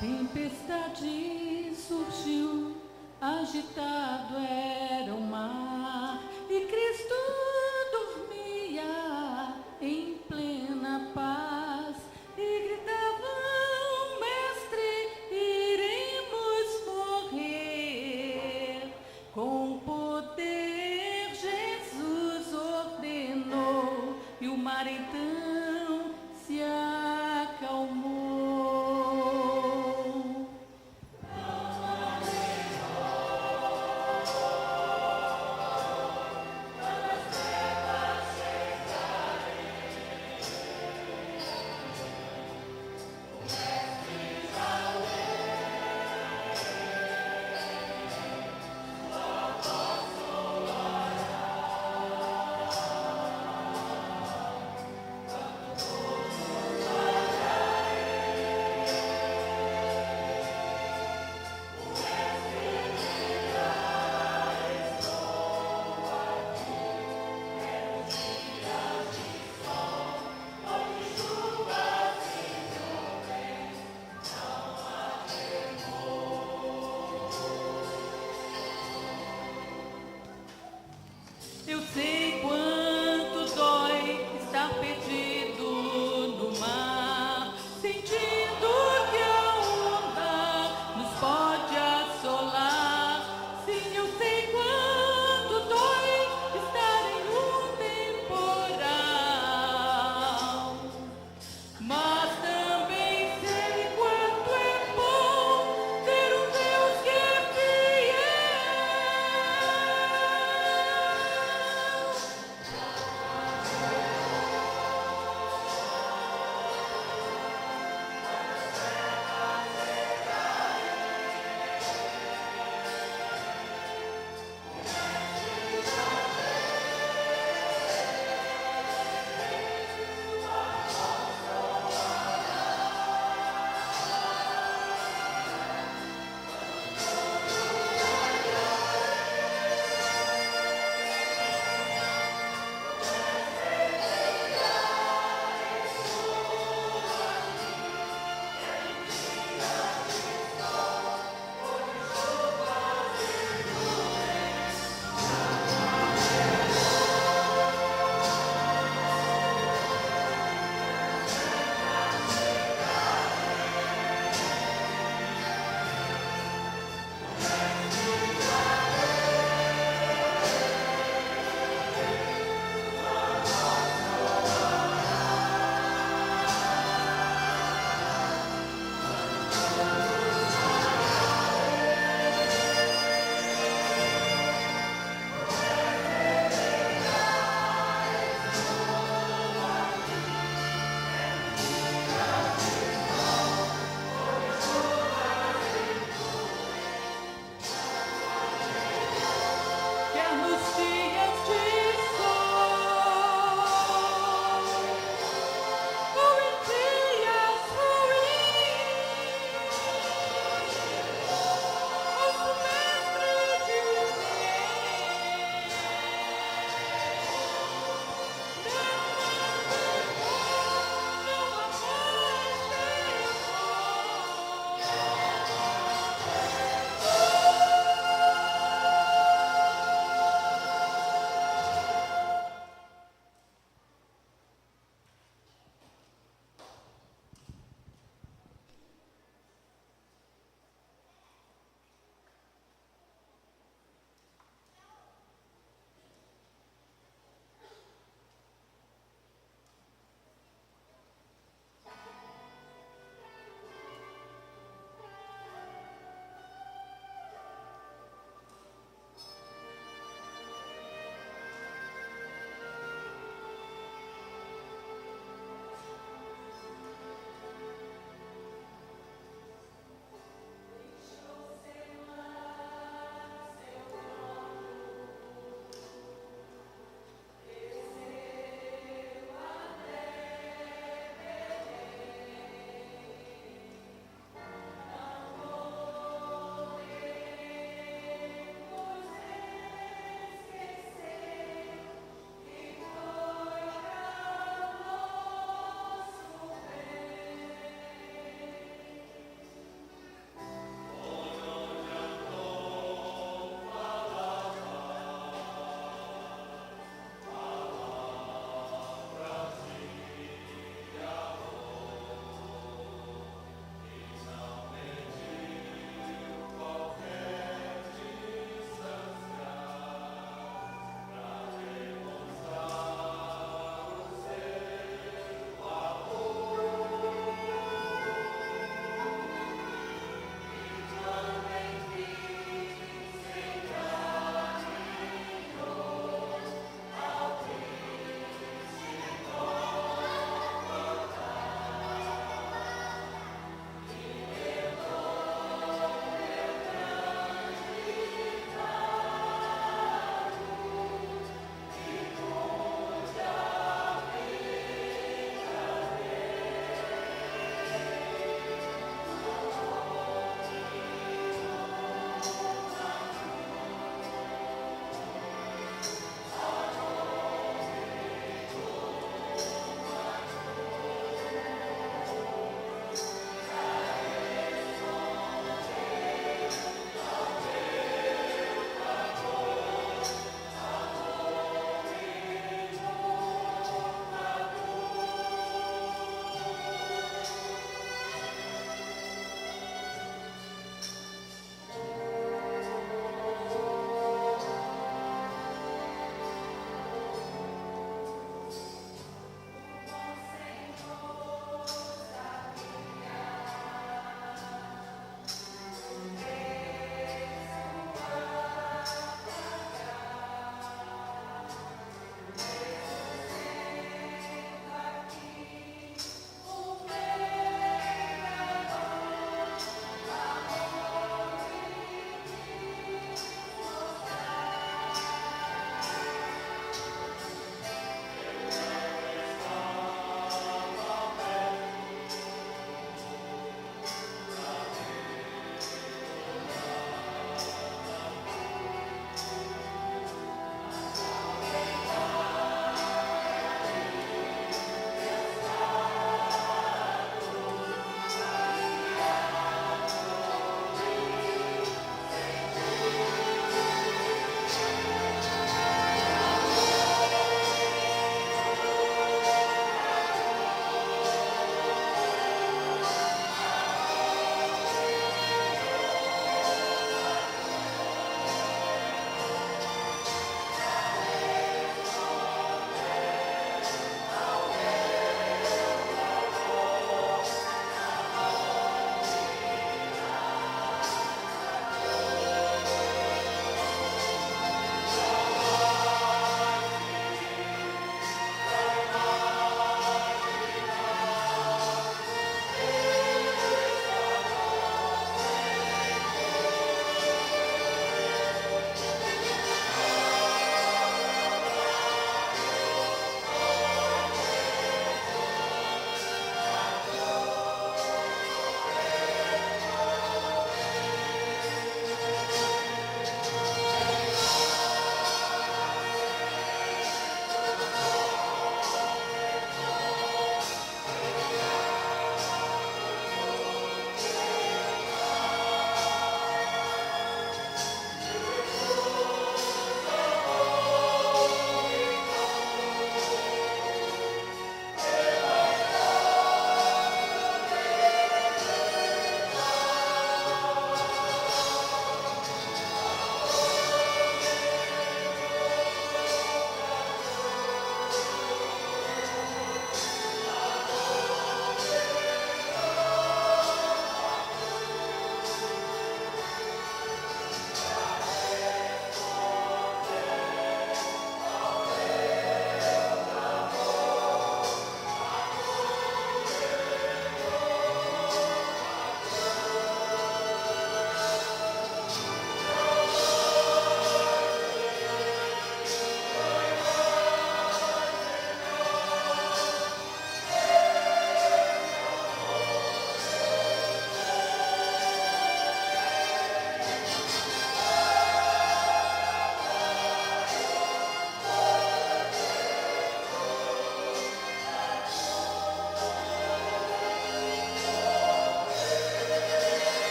Tempestade surgiu, agitado era o mar, e Cristo dormia em plena paz, e gritavam: Mestre, iremos morrer. Com poder Jesus ordenou, e o mar então se acalmou.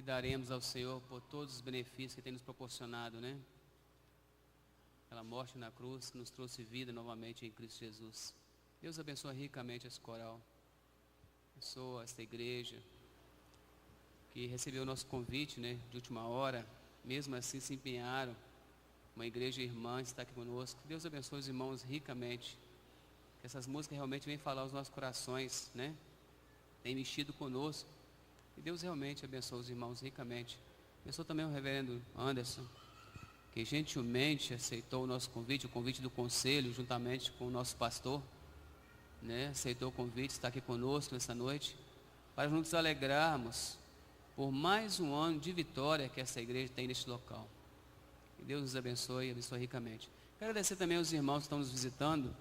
que daremos ao Senhor por todos os benefícios que tem nos proporcionado, né? Aquela morte na cruz que nos trouxe vida novamente em Cristo Jesus. Deus abençoa ricamente esse coral. Abençoa esta igreja que recebeu o nosso convite, né, de última hora. Mesmo assim se empenharam. Uma igreja irmã está aqui conosco. Deus abençoe os irmãos ricamente. Que essas músicas realmente vêm falar aos nossos corações, né? Tem mexido conosco. E Deus realmente abençoe os irmãos ricamente. Abençoe também o reverendo Anderson, que gentilmente aceitou o nosso convite, o convite do conselho, juntamente com o nosso pastor, né? Aceitou o convite, está aqui conosco nessa noite, para nos alegrarmos por mais um ano de vitória que essa igreja tem neste local. Que Deus nos abençoe e abençoe ricamente. Quero agradecer também aos irmãos que estão nos visitando.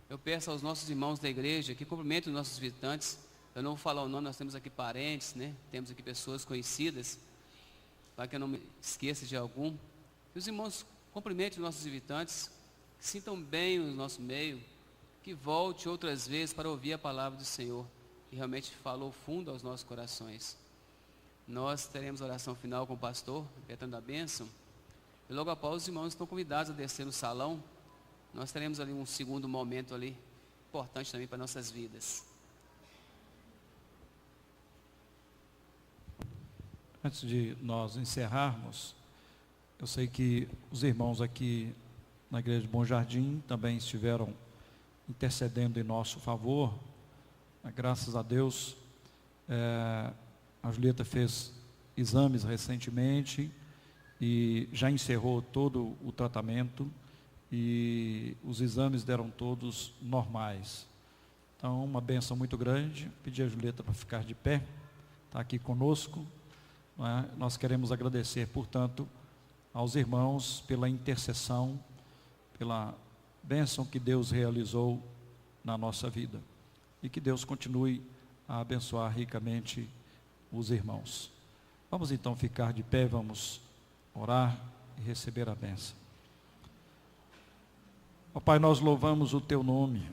Eu peço aos nossos irmãos da igreja que cumprimentem os nossos visitantes. Eu não vou falar o nome, nós temos aqui parentes, né? Temos aqui pessoas conhecidas, para que eu não me esqueça de algum. E os irmãos cumprimentem os nossos visitantes, que sintam bem o nosso meio, que volte outras vezes para ouvir a palavra do Senhor, que realmente falou fundo aos nossos corações. Nós teremos a oração final com o pastor, repetindo a bênção, e logo após os irmãos estão convidados a descer no salão. Nós teremos ali um segundo momento ali, importante também para nossas vidas. Antes de nós encerrarmos, eu sei que os irmãos aqui na igreja de Bom Jardim também estiveram intercedendo em nosso favor. Graças a Deus, a Julieta fez exames recentemente e já encerrou todo o tratamento e os exames deram todos normais. Então, uma bênção muito grande. Pedi a Julieta para ficar de pé, está aqui conosco. Nós queremos agradecer, portanto, aos irmãos pela intercessão, pela bênção que Deus realizou na nossa vida. E que Deus continue a abençoar ricamente os irmãos. Vamos então ficar de pé, vamos orar e receber a bênção. Ó Pai, nós louvamos o Teu nome,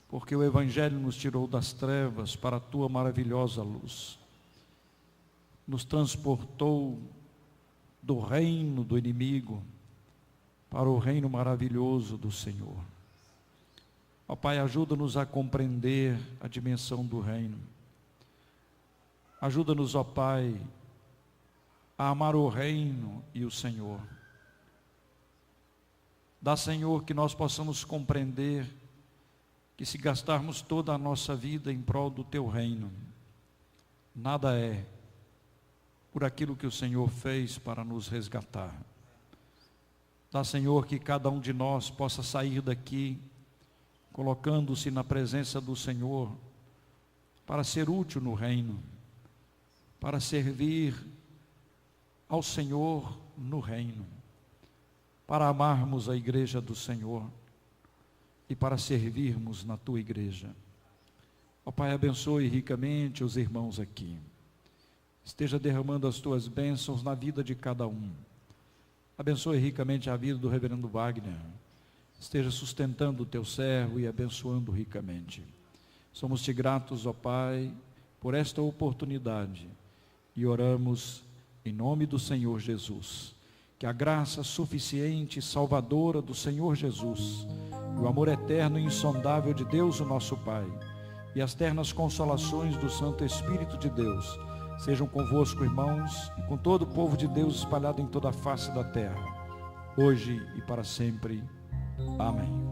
porque o Evangelho nos tirou das trevas para a Tua maravilhosa luz. Nos transportou do reino do inimigo para o reino maravilhoso do Senhor. Ó Pai, ajuda-nos a compreender a dimensão do reino. Ajuda-nos, ó Pai, a amar o reino e o Senhor. Dá, Senhor, que nós possamos compreender que se gastarmos toda a nossa vida em prol do Teu reino, nada é por aquilo que o Senhor fez para nos resgatar. Dá, Senhor, que cada um de nós possa sair daqui colocando-se na presença do Senhor para ser útil no reino, para servir ao Senhor no reino, para amarmos a igreja do Senhor e para servirmos na Tua igreja. Ó Pai, abençoe ricamente os irmãos aqui. Esteja derramando as Tuas bênçãos na vida de cada um. Abençoe ricamente a vida do reverendo Wagner. Esteja sustentando o Teu servo e abençoando ricamente. Somos-te gratos, ó Pai, por esta oportunidade e oramos em nome do Senhor Jesus. Que a graça suficiente e salvadora do Senhor Jesus, e o amor eterno e insondável de Deus, o nosso Pai, e as ternas consolações do Santo Espírito de Deus, sejam convosco, irmãos, e com todo o povo de Deus espalhado em toda a face da terra, hoje e para sempre. Amém.